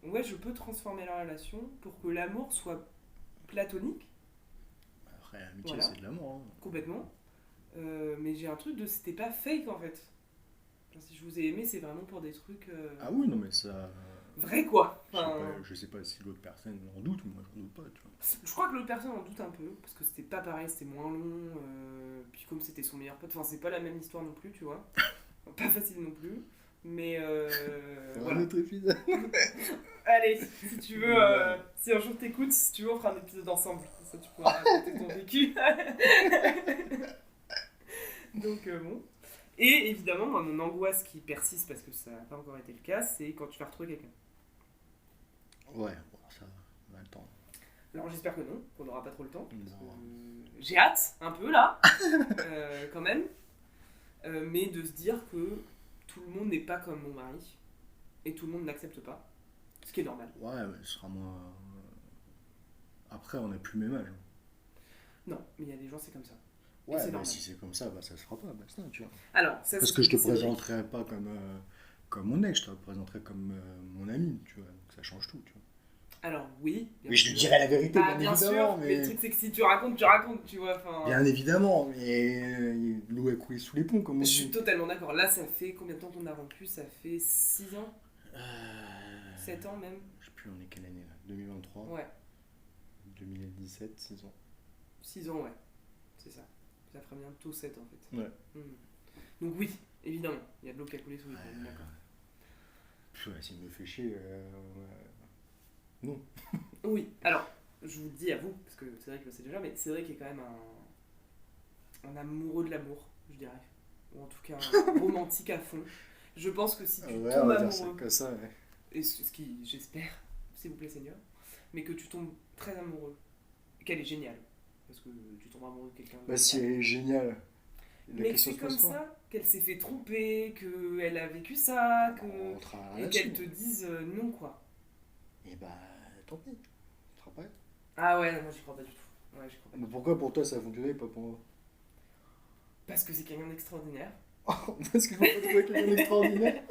ouais, je peux transformer la relation pour que l'amour soit platonique, Après, l'amitié, Voilà. c'est de l'amour. Hein. complètement. Mais j'ai un truc de c'était pas fake en fait. Enfin, si je vous ai aimé, c'est vraiment pour des trucs Ah oui, non, mais ça. vrais quoi. Je sais Enfin, pas, je sais pas si l'autre personne en doute, moi j'en doute pas, tu vois. je crois que l'autre personne en doute un peu parce que c'était pas pareil, c'était moins long. Puis comme c'était son meilleur pote, enfin, c'est pas la même histoire non plus, tu vois. Pas facile non plus. Mais Pour voilà. un autre épisode. Allez, si tu veux, si un jour t'écoutes, si tu veux, on fera un épisode ensemble. Ça, tu pourras raconter ton vécu. Donc, bon. Et évidemment, moi, mon angoisse qui persiste, parce que ça n'a pas encore été le cas, c'est quand tu vas retrouver quelqu'un. Ouais, bon, ça, on a le temps. Alors, j'espère que non, qu'on n'aura pas trop le temps. Parce Non. que j'ai hâte, un peu là, quand même. Mais de se dire que tout le monde n'est pas comme mon mari. Et tout le monde n'accepte pas. Ce qui est normal. Ouais, mais ce sera moins. Après, on n'a plus le même âge. Non, mais il y a des gens, c'est comme ça. Ouais, c'est mais normal. si c'est comme ça, bah ça se fera pas, basta, tu vois. Alors, ça, Parce c'est- que je te c'est vrai. présenterai pas comme mon ex, je te présenterai comme mon ami, tu vois. Donc ça change tout, tu vois. Alors, oui. bien Mais je lui sûr. dirai la vérité, Bah, bien bien évidemment. sûr, mais le truc c'est que si tu racontes, tu vois. Enfin, Bien évidemment, mais l'eau a coulé sous les ponts, comme on je suis dit. totalement d'accord. Là, ça fait combien de temps qu'on a rompu? Ça fait 6 ans, 7 ans même. Je sais plus, on est quelle année là 2023, Ouais, 2017, 6 ans. 6 ans, ouais. C'est ça. Ça ferait bientôt 7 en fait. Ouais. Donc, oui, évidemment, il y a de l'eau qui a coulé sous les Ouais, ponts, d'accord. Pff, ouais, s'il me fait chier, non. Oui, alors, je vous le dis à vous, parce que c'est vrai que je le sais déjà, mais c'est vrai qu'il y a quand même un amoureux de l'amour, je dirais. Ou en tout cas, un romantique à fond. Je pense que si tu Ouais, tombes on va dire ça amoureux. comme ça, ouais. Et ce qui, j'espère, s'il vous plaît Seigneur, mais que tu tombes très amoureux, qu'elle est géniale, parce que tu tombes amoureux de quelqu'un. Bah, si elle est géniale. La mais que question c'est se comme pose pas. ça, qu'elle s'est fait tromper, qu'elle a vécu ça, On travaillera et qu'elle te là-dessus. dise non quoi. Et bah, tant pis. Tu te rappelles. Ah ouais, non, moi j'y crois pas du tout. Ouais, j'y crois pas. Mais pourquoi pour toi ça a fonctionné et pas pour moi? Parce que c'est quelqu'un d'extraordinaire. Parce que je peux pas trouver quelqu'un d'extraordinaire.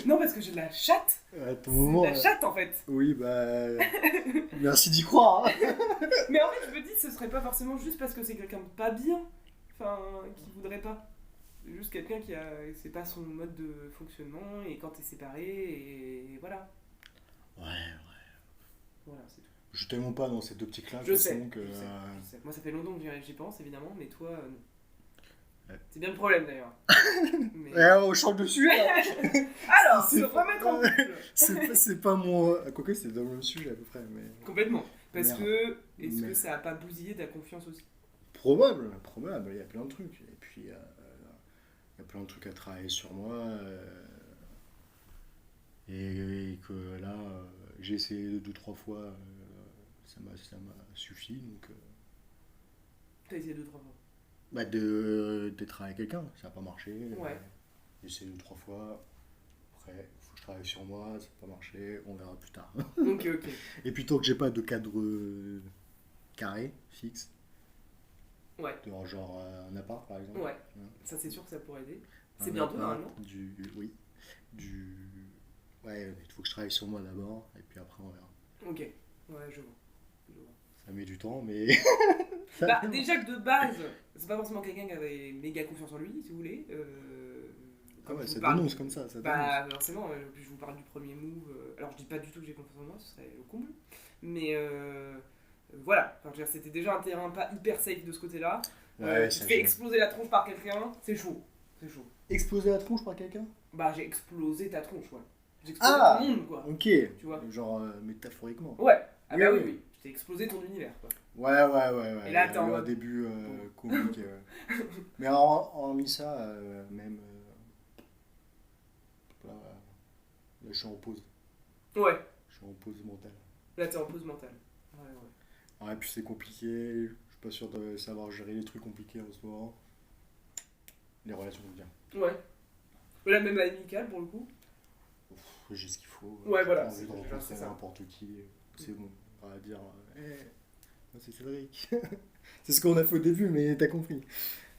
Non, parce que j'ai de la chatte. À ton C'est moment. de la chatte en fait. Oui, bah. Merci d'y croire. Hein. Mais en fait, je me dis, ce serait pas forcément juste parce que c'est quelqu'un de pas bien, enfin, qui voudrait pas. C'est juste quelqu'un qui a. C'est pas son mode de fonctionnement, et quand t'es séparé, et voilà. Ouais. Voilà, c'est tout. Je suis tellement pas dans cette optique-là, de Je toute sais, façon, que. je sais. Moi, ça fait longtemps que j'y pense, évidemment, mais toi, non. Ouais. C'est bien le problème d'ailleurs. Mais... On change de sujet là. Alors, C'est se pas- remettre en couple. C'est pas mon. Quoique c'est dans le même sujet à peu près, mais. Complètement. Parce Merde. que, est-ce que Mais- ça a pas bousillé ta confiance aussi? Probable, il y a plein de trucs. Et puis, il y a plein de trucs à travailler sur moi. Et que là, j'ai essayé deux, trois fois, ça m'a suffi. Donc, T'as essayé deux, trois fois. bah de travailler avec quelqu'un, ça n'a pas marché. Ouais. J'ai essayé deux, trois fois. Après, il faut que je travaille sur moi, ça n'a pas marché, on verra plus tard. Ok, ok. Et plutôt que j'ai pas de cadre carré, fixe, Ouais. genre un appart par exemple. Ouais. Hein. Ça, c'est sûr que ça pourrait aider. C'est Un bientôt, appart, normalement. oui, du... Ouais, il faut que je travaille sur moi d'abord, et puis après on verra. Ok. Ouais, je vois. Je vois. Ça met du temps, mais... ça Bah, vient. déjà que de base, c'est pas forcément quelqu'un qui avait méga confiance en lui, si vous voulez. Ah Comme ouais, je vous ça parle. dénonce comme ça dénonce. Bah, forcément, je vous parle du premier move. Alors, je dis pas du tout que j'ai confiance en moi, ce serait le comble. Mais voilà. Enfin, je veux dire, c'était déjà un terrain pas hyper safe de ce côté-là. Ouais, Tu te ça fais gêne. exploser la tronche par quelqu'un, c'est chaud. C'est chaud. Exploser la tronche par quelqu'un? Bah, j'ai explosé ta tronche, ouais. J'ai explosé Ah, ton monde, quoi. ok. Tu vois. Genre métaphoriquement. Ouais. Ah Oui, bah oui. oui, oui. Je t'ai explosé ton univers, quoi. Ouais. Et là, Il y t'es a en eu un mode. début Bon. compliqué. Ouais. Mais hormis ça, même. Là, là, je suis en pause. Ouais. Je suis en pause mentale. Là, t'es en pause mentale. Ouais, ouais. Ah, et puis c'est compliqué. Je suis pas sûr de savoir gérer les trucs compliqués en ce moment. Les relations bien. Ouais. Là, même amicale, pour le coup. J'ai ce qu'il faut. Ouais, J'ai voilà, pas envie c'est de déjà, rencontrer c'est ça. n'importe qui. C'est bon. On va dire. Moi, c'est Cédric. C'est ce qu'on a fait au début, mais t'as compris.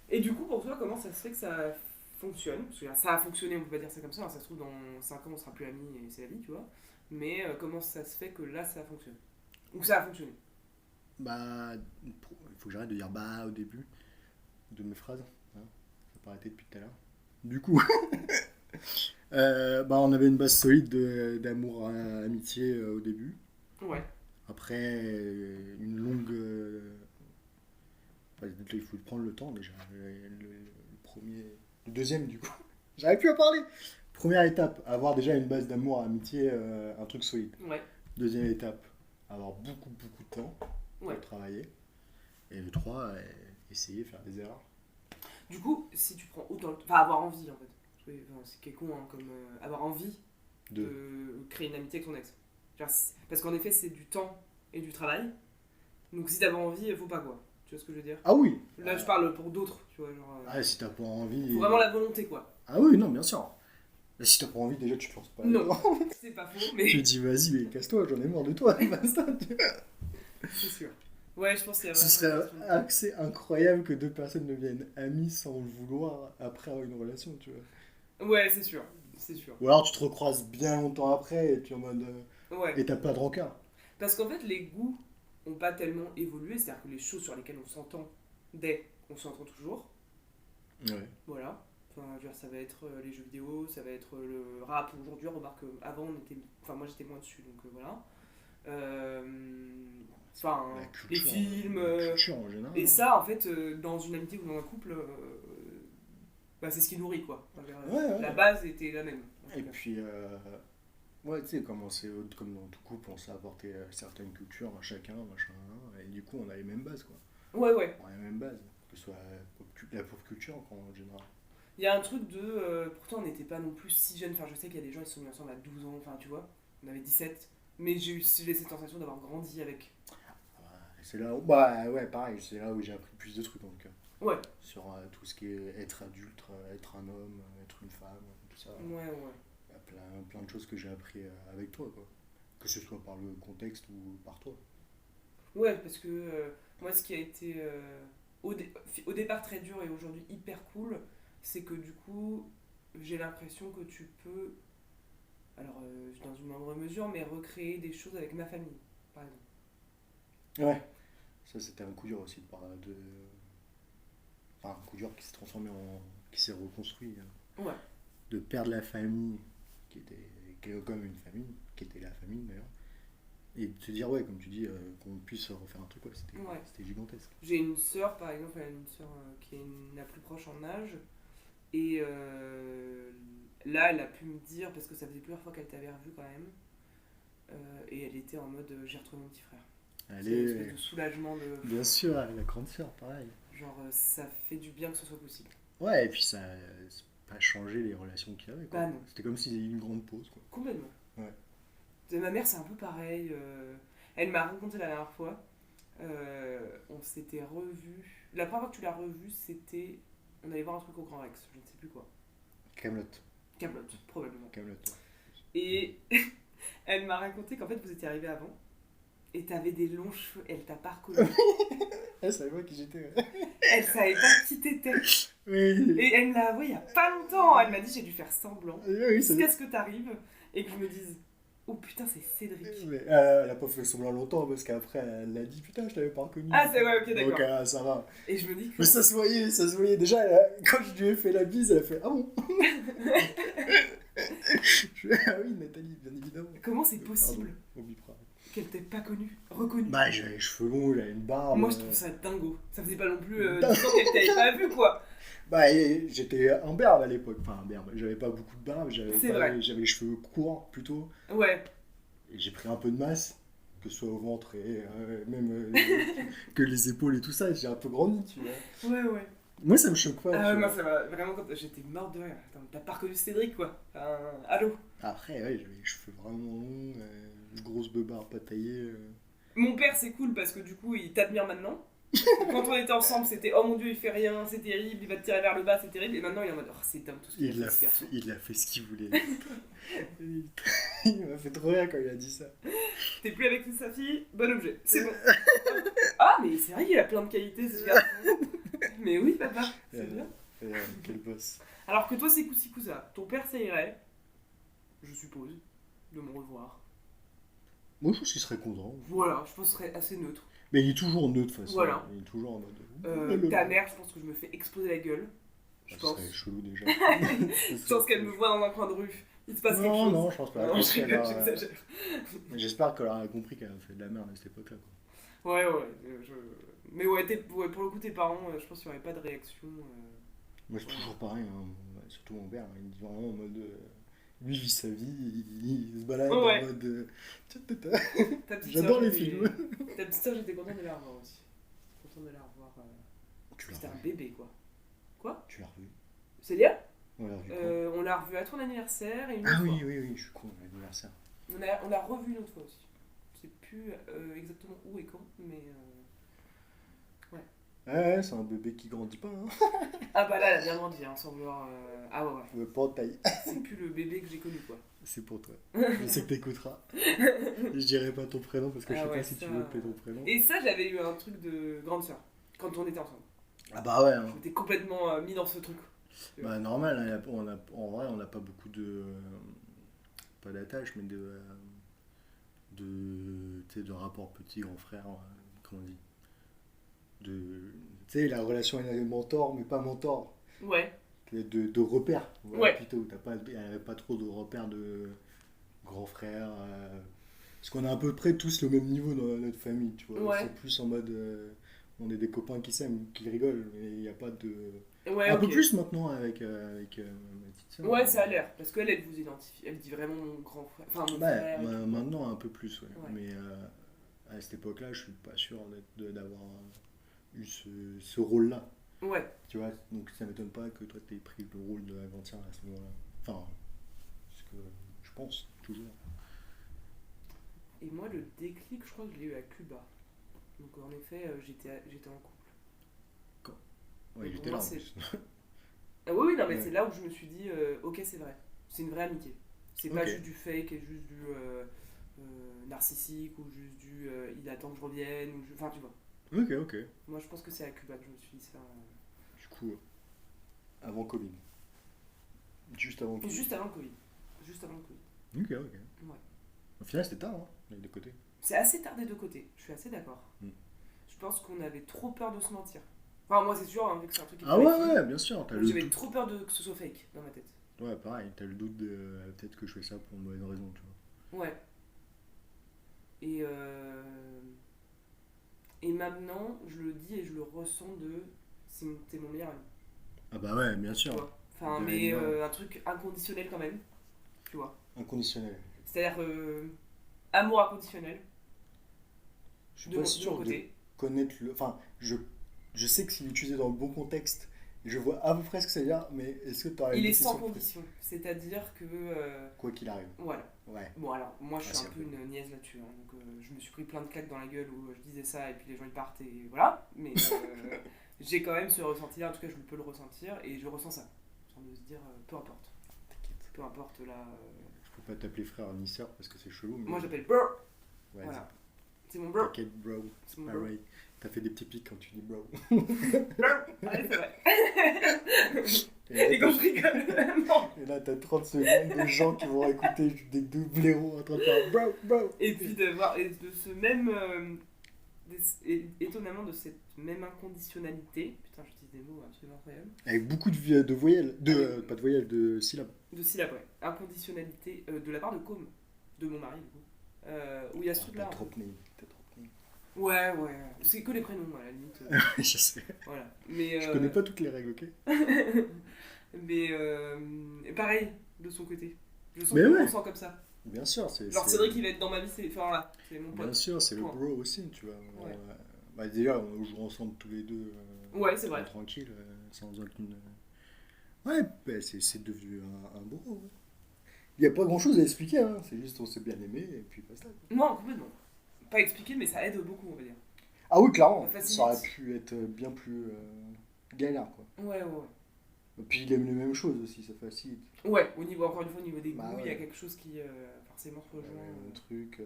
Et du coup, pour toi, comment ça se fait que ça fonctionne? Parce que ça a fonctionné, on peut pas dire ça comme ça. Hein, ça se trouve, dans 5 ans, on sera plus amis et c'est la vie, tu vois. Mais comment ça se fait que là, ça fonctionne? Ou que ça a fonctionné? Bah, il faut que j'arrête de dire bah au début de mes phrases. Hein. Ça peut arrêter depuis tout à l'heure. Du coup, bah, on avait une base solide d'amour, amitié au début. Ouais. Après, une longue. Bah, il faut prendre le temps déjà. Le premier. Le deuxième, du coup. J'arrive plus à parler! Première étape, avoir déjà une base d'amour, amitié, un truc solide. Ouais. Deuxième étape, avoir beaucoup, beaucoup de temps pour Ouais. travailler. Et le 3, essayer, faire des erreurs. Du coup, si tu prends autant le temps. Enfin, avoir envie, en fait. Oui, enfin, c'est qui est con, hein, comme avoir envie Deux. de créer une amitié avec ton ex. Genre, parce qu'en effet, c'est du temps et du travail. Donc, si t'as pas envie, faut pas, quoi. Tu vois ce que je veux dire? Ah oui! Là, je parle pour d'autres, tu vois. Genre, Ah, si t'as pas envie. faut vraiment la volonté, quoi. Ah oui, non, bien sûr. Mais si t'as pas envie, déjà, tu te lances pas Non, là-dedans. c'est pas faux, Tu mais te dis, vas-y, mais casse-toi, j'en ai marre de toi. Basta. c'est sûr. Ouais, je pense qu'il y a Ce vraiment serait une question assez incroyable que deux personnes deviennent amies sans le vouloir après avoir une relation, tu vois. Ouais, c'est sûr. C'est sûr. Ou alors tu te recroises bien longtemps après et tu es en mode. Ouais. Et t'as pas de rancœur. Parce qu'en fait, les goûts ont pas tellement évolué. C'est-à-dire que les choses sur lesquelles on s'entend dès, on s'entend toujours. Ouais. Voilà. Enfin, je veux dire, ça va être les jeux vidéo, ça va être le rap. Aujourd'hui, on remarque qu'avant, on était. Enfin, moi, j'étais moins dessus, donc voilà. Euh, Enfin, La les culture, films. la culture en général. Et hein. ça, en fait, dans une amitié ou dans un couple, bah, c'est ce qui nourrit, quoi. Enfin, Ouais. la base était la même. En tout Et cas. puis, ouais, tu sais, comme dans tout couple, on s'est apporté certaines cultures à chacun, machin, et du coup, on a les mêmes bases, quoi. Ouais, ouais. On a les mêmes bases, que ce soit la pop culture, en général. Il y a un truc de. Pourtant, on n'était pas non plus si jeunes. Enfin, je sais qu'il y a des gens qui se sont mis ensemble à 12 ans, enfin, tu vois. On avait 17. Mais j'ai cette sensation d'avoir grandi avec. C'est là où, bah ouais, pareil, c'est là où j'ai appris plus de trucs, en tout cas. Ouais, Sur tout ce qui est être adulte, être un homme, être une femme, tout ça. ouais, ouais. Il y a plein de choses que j'ai appris avec toi, quoi. Que ce soit par le contexte ou par toi. Ouais, parce que moi, ce qui a été au départ très dur et aujourd'hui hyper cool, c'est que du coup, j'ai l'impression que tu peux, alors dans une moindre mesure, mais recréer des choses avec ma famille, par exemple. Ouais. Ça, c'était un coup dur aussi enfin, un coup dur qui s'est transformé en. Qui s'est reconstruit. Ouais, De perdre la famille, qui est comme une famille, qui était la famille d'ailleurs. Et de se dire, ouais, comme tu dis, qu'on puisse refaire un truc, ouais, ouais. c'était gigantesque. J'ai une sœur, par exemple, elle a une sœur qui est la plus proche en âge, et là, elle a pu me dire, parce que ça faisait plusieurs fois qu'elle t'avait revu quand même, et elle était en mode j'ai retrouvé mon petit frère. C'est une espèce Allez, de soulagement de. bien sûr, la grande sœur, pareil. Genre, ça fait du bien que ce soit possible. Ouais, et puis ça n'a pas changé les relations qu'il y avait, quoi. Bah non, C'était comme s'il y avait eu une grande pause, quoi. complètement. Ouais. Et ma mère, c'est un peu pareil. Elle m'a raconté la dernière fois. On s'était revus. La première fois que tu l'as revu, c'était. On allait voir un truc au Grand Rex, je ne sais plus quoi. Camelot. Camelot, probablement. Camelot. Et elle m'a raconté qu'en fait, vous étiez arrivé avant. Et t'avais des longs cheveux. Elle t'a pas reconnu. Elle savait pas qui j'étais. Elle savait pas qui t'étais. Oui. Et elle me l'a avoué il y a pas longtemps. Elle m'a dit j'ai dû faire semblant. Oui, Jusqu'à ce que t'arrives et que je me dise oh putain, c'est Cédric. Mais elle a pas fait semblant longtemps parce qu'après elle l'a dit putain je t'avais pas reconnu. Ah, c'est ouais, ok, Donc d'accord. ça va. Et je me dis que. Mais ça se voyait déjà quand je lui ai fait la bise, elle a fait ah bon. Ah oui Nathalie bien évidemment. Comment c'est possible Pardon, au bipra. qu'elle t'ait pas connu, reconnu? Bah j'avais les cheveux longs, j'avais une barbe. Moi je trouve ça dingo. Ça faisait pas non plus 10 ans qu'elle t'avait pas vu quoi. Bah j'étais un berbe à l'époque, enfin un berbe. J'avais pas beaucoup de barbe, C'est vrai. j'avais les cheveux courts plutôt. Ouais. Et j'ai pris un peu de masse, que ce soit au ventre et même que les épaules et tout ça, j'ai un peu grandi, tu vois. Ouais, ouais. Moi, ça me choque pas. Ah ouais, tu moi vois. ça m'a vraiment. J'étais morte de rire. Attends, t'as pas reconnu Cédric quoi. Enfin, allô. Après, ouais, j'avais les cheveux vraiment longs, une grosse beubare pas taillée. Mon père c'est cool parce que du coup il t'admire maintenant. Quand on était ensemble c'était oh mon dieu il fait rien, c'est terrible, il va te tirer vers le bas, c'est terrible. Et maintenant il est en mode oh c'est dingue tout ce qu'il a fait ce garçon. Il a fait ce qu'il voulait. Il m'a fait trop rire quand il a dit ça. T'es plus avec sa fille, bon objet, c'est bon. Ah mais c'est vrai qu'il a plein de qualités ce garçon. Mais oui papa, c'est bien. Quel boss. Alors que toi c'est coussi coussa, ton père ça irait, je suppose, de me revoir. Moi, je pense qu'il serait content. Voilà, je pense que ce serait assez neutre. Mais il est toujours neutre, de toute façon. Voilà. Il est toujours en mode. Ta mère, je pense que je me fais exploser la gueule. Je Ça pense. serait chelou déjà. Je pense qu'elle me voit dans un coin de rue. Il se passe quelque chose. Non, je pense pas. Non, Parce qu'elle a- j'exagère. J'espère qu'elle aura compris qu'elle a fait de la merde à cette époque-là. Quoi. Ouais, ouais. Mais ouais, ouais, pour le coup, tes parents, je pense qu'il n'y aurait pas de réaction. Moi, c'est Ouais. toujours pareil. Hein. Surtout mon père, il me dit vraiment en mode. Lui, il vit sa vie, il se balade Ouais. en mode. Ta petite J'adore sœur, les j'étais- films. Ta petite sœur, j'étais contente de la revoir aussi. Contente de la revoir. Tu l'as C'était un revu. bébé, quoi. Quoi? Tu l'as revu. Célia On l'a revu. Quoi. On l'a revu à ton anniversaire et une Ah autre oui, fois. oui, oui, je suis con, l'anniversaire. On l'a revu une autre fois aussi. Je sais plus exactement où et quand, mais. Ouais, c'est un bébé qui grandit pas. Hein. Ah bah là, elle a bien grandi, hein, sans vouloir. Ah ouais, ouais. Pas en taille. C'est plus le bébé que j'ai connu, quoi. C'est pour toi. Je sais que t'écouteras. Je dirai pas ton prénom parce que je Ah sais ouais, pas si ça- tu veux appeler ton prénom. Et ça, j'avais eu un truc de grande sœur, quand on était ensemble. Ah bah ouais. Je Hein. m'étais complètement mis dans ce truc. Bah normal, hein, en vrai on n'a pas beaucoup de... pas d'attache, mais tu sais, de rapport petit grand frère, comment on dit tu sais, la relation est mentor, mais pas mentor. Ouais, De repères, voilà, Ouais. plutôt. Il n'y avait pas trop de repères de grand frère. Parce qu'on a à peu près tous le même niveau dans notre famille, tu vois. Ouais. C'est plus en mode... on est des copains qui s'aiment, qui rigolent, mais il n'y a pas de... ouais, Un ok. peu plus maintenant avec ma petite soeur. Ouais, ça a l'air, parce qu'elle, elle vous identifie. Elle dit vraiment mon grand frère. Enfin, mon Ouais, frère. et tout. maintenant un peu plus, ouais. Ouais. Mais à cette époque-là, je suis pas sûr d'avoir eu ce rôle-là. Ouais, Tu vois, donc ça m'étonne pas que toi t'aies pris le rôle de la grande sœur à ce moment-là. Enfin, ce que je pense, toujours. et moi, le déclic, je crois que je l'ai eu à Cuba. Donc en effet, j'étais en couple. Ouais, Et j'étais pour là moi, en c'est- plus. Ah oui, oui, non, mais Ouais. c'est là où je me suis dit, ok, c'est vrai. C'est une vraie amitié. C'est pas Ok. juste du fake et juste du narcissique ou juste du il attend que je revienne. Enfin, tu vois. Ok, ok. Moi, je pense que c'est à Cuba que je me suis dit ça. Du coup, avant Covid. Juste avant Covid. Juste avant le Covid. Juste avant le Covid. Ok, ok. Ouais. Au final, c'était tard, hein, des deux côtés. C'est assez tard des deux côtés. Je suis assez d'accord. Mm. Je pense qu'on avait trop peur de se mentir. Enfin, moi, c'est sûr, hein, vu que c'est un truc qui Ah est ouais, fake. ouais, bien sûr. T'as le J'avais doute. trop peur que ce soit fake dans ma tête. Ouais, pareil, t'as le doute de peut-être que je fais ça pour une mauvaise raison, tu vois. Ouais. Et maintenant, je le dis et je le ressens de. T'es mon meilleur ami. Ah bah ouais, bien Tu sûr. vois. Enfin, De mais l'animal. un truc inconditionnel quand même. Tu vois. Inconditionnel. C'est-à-dire amour inconditionnel. Je suis De pas mon sûr de côté. connaître le. Enfin, je sais que s'il est utilisé dans le bon contexte Je vois à peu près ce que ça veut dire, mais est-ce que tu aurais Il une est sans définition? condition. C'est-à-dire que. Quoi qu'il arrive. Voilà. Ouais. Bon, alors, moi, je Ah, suis c'est un un peu peu. une niaise là-dessus. Hein, donc, je me suis pris plein de claques dans la gueule où je disais ça et puis les gens ils partent et voilà. Mais j'ai quand même ce ressenti-là. En tout cas, je peux le ressentir et je ressens ça. Sans de se dire, peu importe. T'inquiète. Peu importe là. Je peux pas t'appeler frère ni sœur parce que c'est chelou, mais. Moi, j'appelle bro. Ouais, Voilà. C'est mon bro. t'inquiète, bro. C'est mon bro. Pareil. T'as fait des petits pics quand tu dis bro. Bro. Ouais, c'est vrai. Et Et quand je rigole, non. et là, t'as 30 secondes de gens qui vont écouter des deux blaireaux en train de faire bro, bro. Et puis de voir et de ce même étonnamment de cette même inconditionnalité. Putain, j'utilise des mots absolument incroyables. Avec beaucoup de voyelles. Pas de voyelles, de syllabes. De syllabes, ouais. Inconditionnalité de la part de Com, de mon mari, du coup. Où il y a ce truc-là. T'as un trop peu. de name. T'as trop de name. Ouais, ouais. C'est que les prénoms, à la limite. Je sais. Voilà. Mais, Je connais pas toutes les règles, ok? Mais pareil, de son côté. Je sens Mais qu'on ouais. ressent comme ça. Bien sûr, c'est. Genre Cédric, il va être dans ma vie, c'est enfin, voilà, c'est mon Bien pote. sûr, c'est le Point. bro aussi, tu vois. Ouais. Bah, déjà, on joue ensemble tous les deux. Ouais, c'est vrai. Tranquille, sans aucune. Ouais, bah, c'est devenu un bro. Ouais. Il n'y a pas grand chose à expliquer, hein. C'est juste on s'est bien aimé et puis basta. Non, complètement. Pas expliqué, mais ça aide beaucoup, on va dire. Ah oui, clairement, Ça ça aurait facilite. pu être bien plus galère, quoi. Ouais, ouais, ouais. Et puis il aime les mêmes choses aussi, ça facilite. Ouais, au niveau, encore une fois, au niveau des Bah goûts, il y a ouais. quelque chose qui forcément se rejoint. Un truc.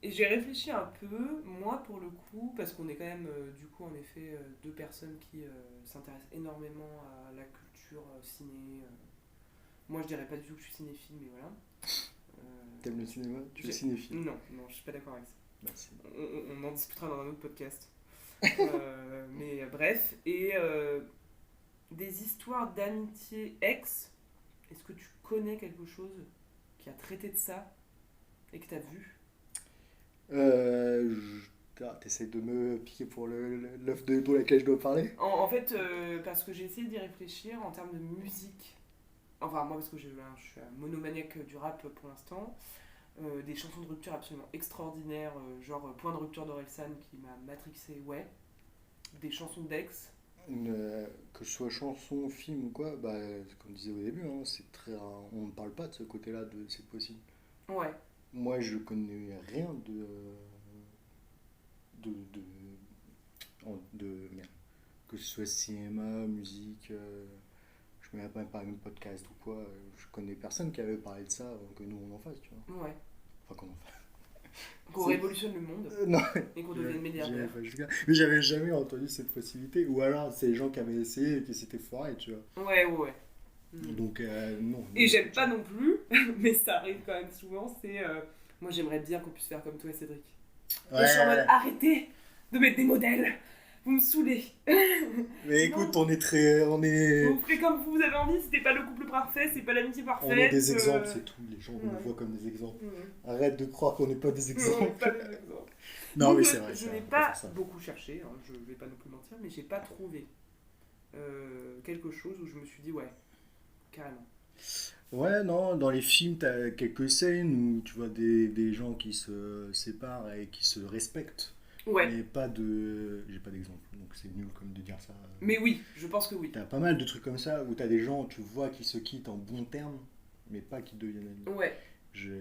Et j'ai réfléchi un peu, moi pour le coup, parce qu'on est quand même, du coup, en effet, deux personnes qui s'intéressent énormément à la culture ciné. Moi, je dirais pas du tout que je suis cinéphile, mais voilà. T'aimes le cinéma? Tu es J'ai- cinéphile? Non, non, je suis pas d'accord avec ça. Bah, si. On en discutera dans un autre podcast. Mais bref, et des histoires d'amitié ex, est-ce que tu connais quelque chose qui a traité de ça et que t'as vu? T'essayes de me piquer pour l'œuf de pour laquelle je dois parler? En fait, parce que j'ai essayé d'y réfléchir en termes de musique. Enfin, moi, parce que je suis un monomaniaque du rap pour l'instant. Des chansons de rupture absolument extraordinaires, genre Point de rupture d'Orelsan qui m'a matrixé, ouais. Des chansons d'ex. Que ce soit chanson, film ou quoi, bah, comme je disais au début, hein, c'est très rare. On ne parle pas de ce côté-là de c'est possible. Ouais, Moi, je connais rien de, merde. Que ce soit cinéma, musique, je ne même pas un podcast ou quoi. Je connais personne qui avait parlé de ça avant que nous on en fasse, tu vois. ouais. Enfin, qu'on en fasse. Qu'on C'est- révolutionne le monde Non, et qu'on devienne j'irai milliardaire. pas jusque-là. Mais j'avais jamais entendu cette possibilité. Ou alors, c'est les gens qui avaient essayé et qui s'étaient foirés, tu vois. Ouais, ouais, ouais. Mm. Donc, non. Et j'aime pas non plus, mais ça arrive quand même souvent, c'est... moi j'aimerais bien qu'on puisse faire comme toi et Cédric. Et je suis en mode, Ouais. arrêtez de mettre des modèles. Vous me saoulez. Mais écoute, on est très. Vous ferez comme vous avez envie, c'était pas le couple parfait, c'est pas l'amitié parfaite. On est des exemples, c'est tout. Les gens ouais. nous voient comme des exemples. Mm. Arrête de croire qu'on n'est pas des Non, exemples. pas des exemples. Non, Donc, mais c'est vrai. je c'est vrai, n'ai on peut pas faire ça. beaucoup cherché, hein, je vais pas non plus mentir, mais j'ai pas trouvé quelque chose où je me suis dit, ouais, carrément. Ouais, non, dans les films, t'as quelques scènes où tu vois des gens qui se séparent et qui se respectent. Ouais, Mais pas de. J'ai pas d'exemple, donc c'est nul comme de dire ça. mais oui, je pense que oui. T'as pas mal de trucs comme ça où t'as des gens, tu vois, qui se quittent en bons termes, mais pas qui deviennent amis. Ouais.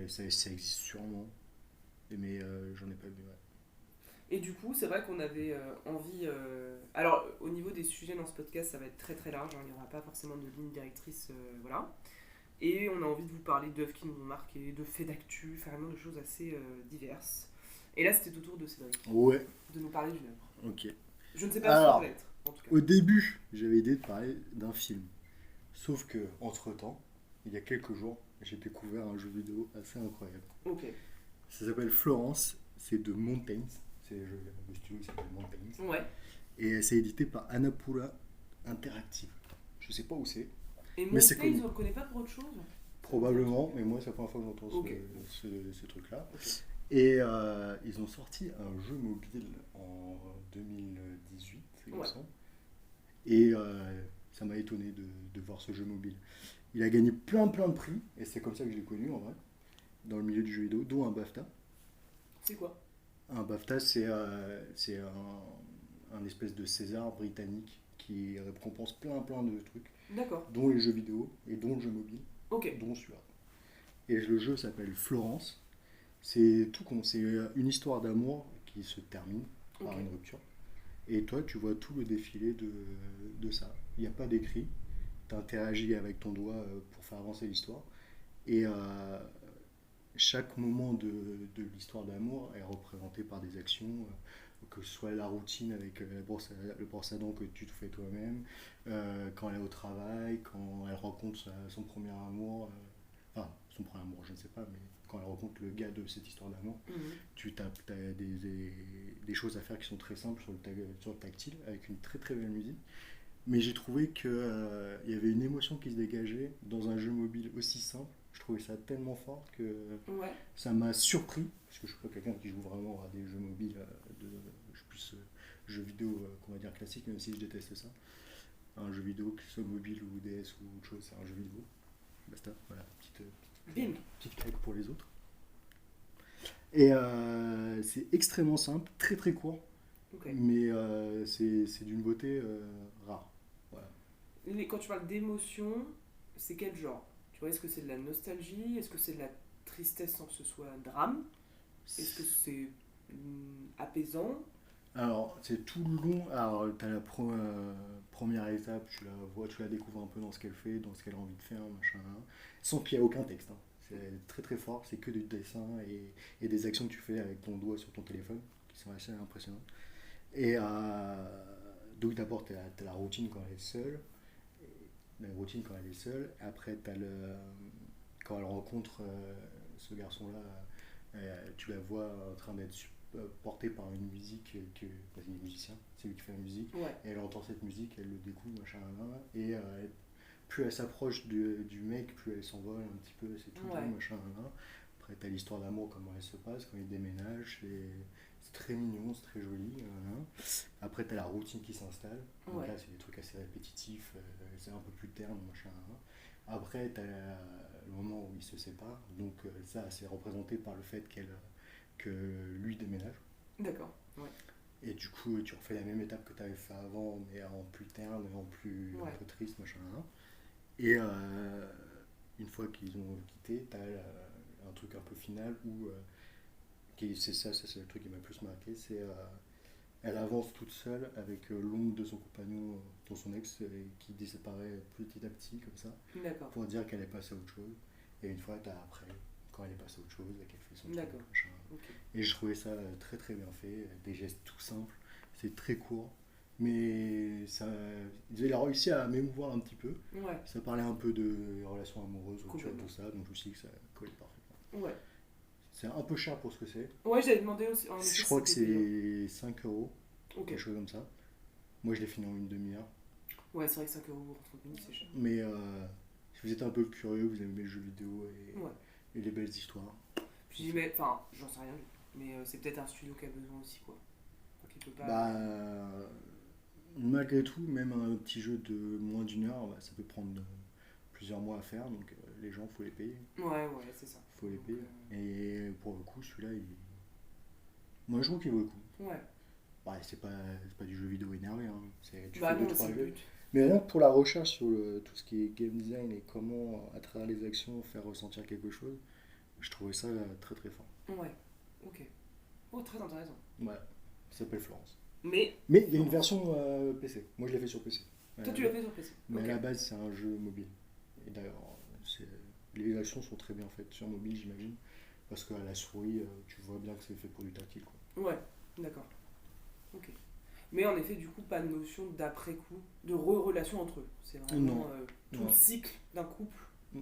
Ça existe sûrement, mais j'en ai pas vu, ouais. Et du coup, c'est vrai qu'on avait envie. Alors, au niveau des sujets dans ce podcast, ça va être très très large. Hein, il n'y aura pas forcément de ligne directrice. Voilà. Et on a envie de vous parler d'œuvres qui nous ont marqué, de faits d'actu, vraiment de choses assez diverses. Et là, c'était au tour de Cédric Ouais, de nous parler d'une œuvre. ok. Je ne sais pas Alors, ce que ça va être, en tout cas. Au début, j'avais idée de parler d'un film. Sauf que, entre-temps, il y a quelques jours, j'ai découvert un jeu vidéo assez incroyable. Ok. Ça s'appelle Florence, c'est de Mountains. C'est le studio qui s'appelle Mountains. Ouais. Et c'est édité par Annapurna Interactive. Je sais pas où c'est, Et Mais c'est Montails, connu. on le connaît pas pour autre chose? probablement, mais moi c'est la première fois que j'entends Ok. ce truc-là. Ok. Et ils ont sorti un jeu mobile en 2018, il me Ouais. semble. Et ça m'a étonné de voir ce jeu mobile. Il a gagné plein de prix, et c'est comme ça que je l'ai connu en vrai, dans le milieu du jeu vidéo, dont un BAFTA. C'est quoi? Un BAFTA, c'est un espèce de César britannique qui récompense plein de trucs, D'accord. dont les jeux vidéo et dont le jeu mobile, Ok. dont celui-là. Et le jeu s'appelle Florence. C'est tout con, c'est une histoire d'amour qui se termine par Ok. une rupture. Et toi, tu vois tout le défilé de ça. Il n'y a pas d'écrit, tu interagis avec ton doigt pour faire avancer l'histoire. Et chaque moment de l'histoire d'amour est représenté par des actions, que ce soit la routine avec le brosse à dents que tu te fais toi-même, quand elle est au travail, quand elle rencontre son premier amour, enfin son premier amour, je ne sais pas, mais quand elle rencontre le gars de cette histoire d'amour, Mhm. tu as des choses à faire qui sont très simples sur le tactile, avec une très belle musique. Mais j'ai trouvé qu'il y avait une émotion qui se dégageait dans un jeu mobile aussi simple. Je trouvais ça tellement fort que Ouais. ça m'a surpris, parce que je suis pas quelqu'un qui joue vraiment à des jeux mobiles, je suis plus jeux vidéo, qu'on va dire classique, même si je déteste ça. Un jeu vidéo, que ce soit mobile ou DS ou autre chose, c'est un jeu vidéo. Basta, voilà, Bim. petite claque pour les autres. Et c'est extrêmement simple, très court, Ok. mais c'est d'une beauté rare. Voilà. Quand tu parles d'émotion, c'est quel genre? Tu vois, est-ce que c'est de la nostalgie? Est-ce que c'est de la tristesse sans que ce soit un drame? Est-ce que c'est apaisant? Alors, c'est tout le long. Alors, tu as la première étape, tu la vois, tu la découvres un peu dans ce qu'elle fait, dans ce qu'elle a envie de faire, machin, hein, sans qu'il n'y ait aucun texte, hein. C'est très fort, c'est que du dessin et des actions que tu fais avec ton doigt sur ton téléphone, qui sont assez impressionnantes. Et donc, d'abord, tu as la routine quand elle est seule. La routine quand elle est seule. Après, quand elle rencontre ce garçon-là, tu la vois en train d'être portée par une musique parce qu'il est musicien, c'est lui qui fait la musique, Ouais. et elle entend cette musique, elle le découvre, machin, et plus elle s'approche du mec, plus elle s'envole un petit peu, c'est tout doux, Ouais. machin, après t'as l'histoire d'amour, comment elle se passe, quand il déménage, c'est très mignon, c'est très joli, après t'as la routine qui s'installe, donc Ouais. là c'est des trucs assez répétitifs, c'est un peu plus terne, machin, après t'as le moment où ils se séparent, donc ça c'est représenté par le fait que lui déménage. D'accord. Ouais. Et du coup, tu refais la même étape que tu avais fait avant, mais en plus terne, en plus un Ouais. peu triste, machin. Et une fois qu'ils ont quitté, tu as un truc un peu final où, c'est ça, c'est le truc qui m'a le plus marqué, c'est elle avance toute seule avec l'ombre de son compagnon, dans son ex, qui disparaît petit à petit, comme ça, D'accord. pour dire qu'elle est passée à autre chose. Et une fois, tu as après, quand elle est passée à autre chose, qu'elle fait son truc, D'accord. machin. Ok. Et je trouvais ça très bien fait, des gestes tout simples, c'est très court, mais ça, il a réussi à m'émouvoir un petit peu. Ouais. Ça parlait un peu de relations amoureuses, rupture, Complètement. tout ça, donc je me suis dit que ça collait parfaitement. Ouais. C'est un peu cher pour ce que c'est. Ouais, j'avais demandé aussi. En effet, Je si crois que c'était payant. c'est 5 euros, Ok. quelque chose comme ça. Moi, je l'ai fini en une demi-heure. Ouais, c'est vrai que 5 € pour 30 minutes, c'est cher. Mais si vous êtes un peu curieux, vous aimez les jeux vidéo Ouais. et les belles histoires. Puis j'y mets. Enfin, j'en sais rien. Mais c'est peut-être un studio qui a besoin aussi, quoi. Donc il peut pas. Bah, malgré tout, même un petit jeu de moins d'une heure, bah, ça peut prendre plusieurs mois à faire, donc les gens, faut les payer. Ouais, c'est ça. Faut les Donc, payer. Et pour le coup, celui-là, moi je trouve qu'il vaut le coup. ouais. Ouais, c'est pas du jeu vidéo énervé, hein. Tu Bah fais deux non, c'est trois le jeux. but. Mais rien que pour la recherche sur tout ce qui est game design et comment, à travers les actions, faire ressentir quelque chose, je trouvais ça très fort. Ouais. Ok. Oh, très intéressant. Ouais, ça s'appelle Florence. Mais. Mais il y a une Florence. version PC. Moi je l'ai fait sur PC. Toi, tu l'as fait sur PC. Mais Ok. à la base, c'est un jeu mobile. Et d'ailleurs, les actions sont très bien faites sur mobile, j'imagine. Parce qu'à la souris, tu vois bien que c'est fait pour du tactile, quoi. Ouais. D'accord. Ok. Mais en effet, du coup, pas de notion d'après-coup, de re-relation entre eux. C'est vraiment Non. tout Non. le cycle d'un couple Mm.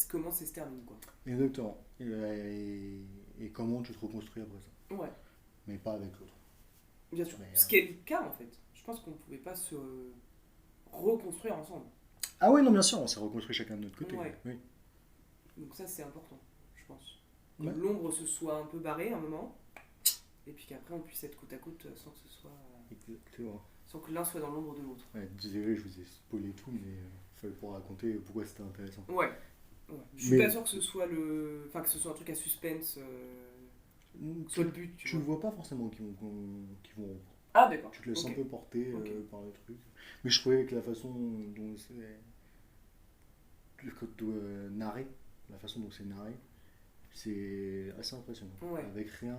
commence et se termine, quoi. Exactement. Et comment tu te reconstruis après ça. Ouais, Mais pas avec l'autre. bien sûr. Mais, Ce qui est le cas, en fait. Je pense qu'on ne pouvait pas se reconstruire ensemble. Ah ouais, non, bien sûr, on s'est reconstruit chacun de notre côté. Ouais. Oui. Donc ça, c'est important, je pense. Que Ouais. l'ombre se soit un peu barrée un moment, et puis qu'après, on puisse être côte à côte sans que ce soit... Exactement. sans que l'un soit dans l'ombre de l'autre. Ouais, désolé, je vous ai spoilé tout, mais il fallait pour raconter pourquoi c'était intéressant. Ouais. Je suis Mais- pas sûr que ce soit le... Enfin, que ce soit un truc à suspense... soit le but, tu Tu ne vois. vois pas forcément qu'ils vont Ah, d'accord. Tu te laisses un Ok. peu porter Ok. par le truc. Mais je trouvais que la façon dont narré, la façon dont c'est narré, c'est assez impressionnant. Ouais. Avec rien,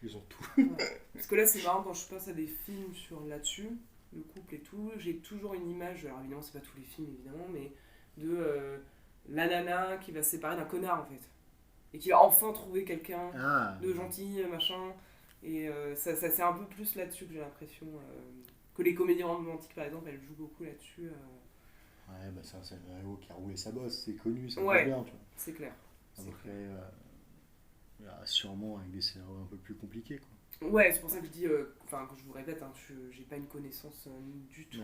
ils ont tout. Ouais. Parce que là, c'est marrant quand je passe à des films sur là-dessus, le couple et tout, j'ai toujours une image, alors évidemment, c'est pas tous les films évidemment, mais de la nana qui va se séparer d'un connard en fait. Et qui va enfin trouver quelqu'un Ah, de gentil, machin. Et ça c'est un peu plus là-dessus que j'ai l'impression. Que les comédies romantiques par exemple, elles jouent beaucoup là-dessus. ouais, bah c'est un héros qui a roulé sa bosse, c'est connu, ça passe Ouais, bien, tu vois. c'est clair. C'est Après, clair. sûrement avec des scénarios un peu plus compliqués, quoi. Ouais, c'est pour ça que je dis, enfin que je vous répète, hein, j'ai pas une connaissance du tout.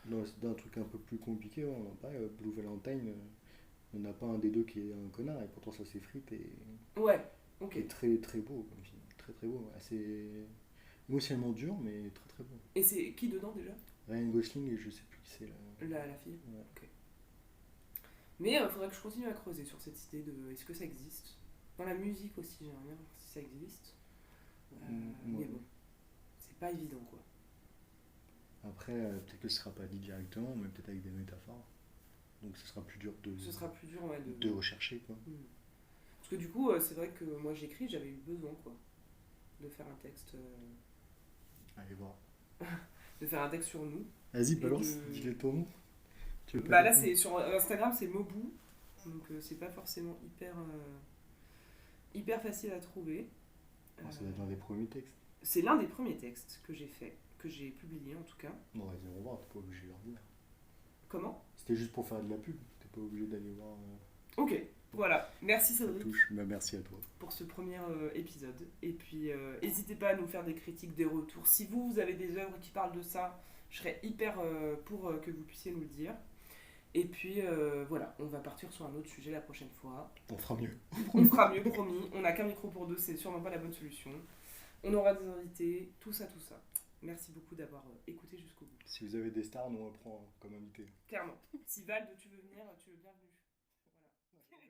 Mais non, c'est un truc un peu plus compliqué, ouais, on pas, Blue Valentine, il n'y en a pas un des deux qui est un connard, et pourtant ça s'effrite Ouais, ok. et très très beau comme film. Très très beau, assez émotionnellement dur, mais très très beau. Et c'est qui dedans déjà? Ryan Gosling et je sais plus qui c'est là. La fille. Ouais. Ok. Mais il faudrait que je continue à creuser sur cette idée de est-ce que ça existe. Dans la musique aussi, j'aimerais bien voir si ça existe. Mais Ouais. bon, c'est pas évident quoi. Après, peut-être que ce sera pas dit directement, mais peut-être avec des métaphores. Donc ce sera plus dur Ce sera plus dur ouais, de rechercher, quoi. Hmm. Parce que du coup, c'est vrai que moi j'écris, j'avais eu besoin quoi, de faire un texte, Allez voir. de faire un texte sur nous Vas-y, et balance, de. dis-les ton nom. Tu veux pas Bah là t'étendre. c'est sur Instagram c'est Mobu, donc c'est pas forcément hyper facile à trouver. Euh, Oh, ça va être l'un des premiers textes. c'est l'un des premiers textes que j'ai fait, que j'ai publié en tout cas. Bon, vas-y, on va voir, t'es pas obligé de leur dire. Comment? C'était juste pour faire de la pub, t'es pas obligé d'aller voir. Ok, voilà. Merci Ça Cédric touche. Bah, merci à toi. pour ce premier épisode. Et puis, n'hésitez pas à nous faire des critiques, des retours. Si vous avez des œuvres qui parlent de ça, je serais hyper pour que vous puissiez nous le dire. Et puis, voilà, on va partir sur un autre sujet la prochaine fois. On fera mieux. On fera mieux, promis. On n'a qu'un micro pour deux, c'est sûrement pas la bonne solution. On aura des invités, tout ça, tout ça. Merci beaucoup d'avoir écouté jusqu'au bout. Si vous avez des stars, nous on prend comme invité. Clairement. Si Val, tu veux venir, tu es bienvenu. Voilà.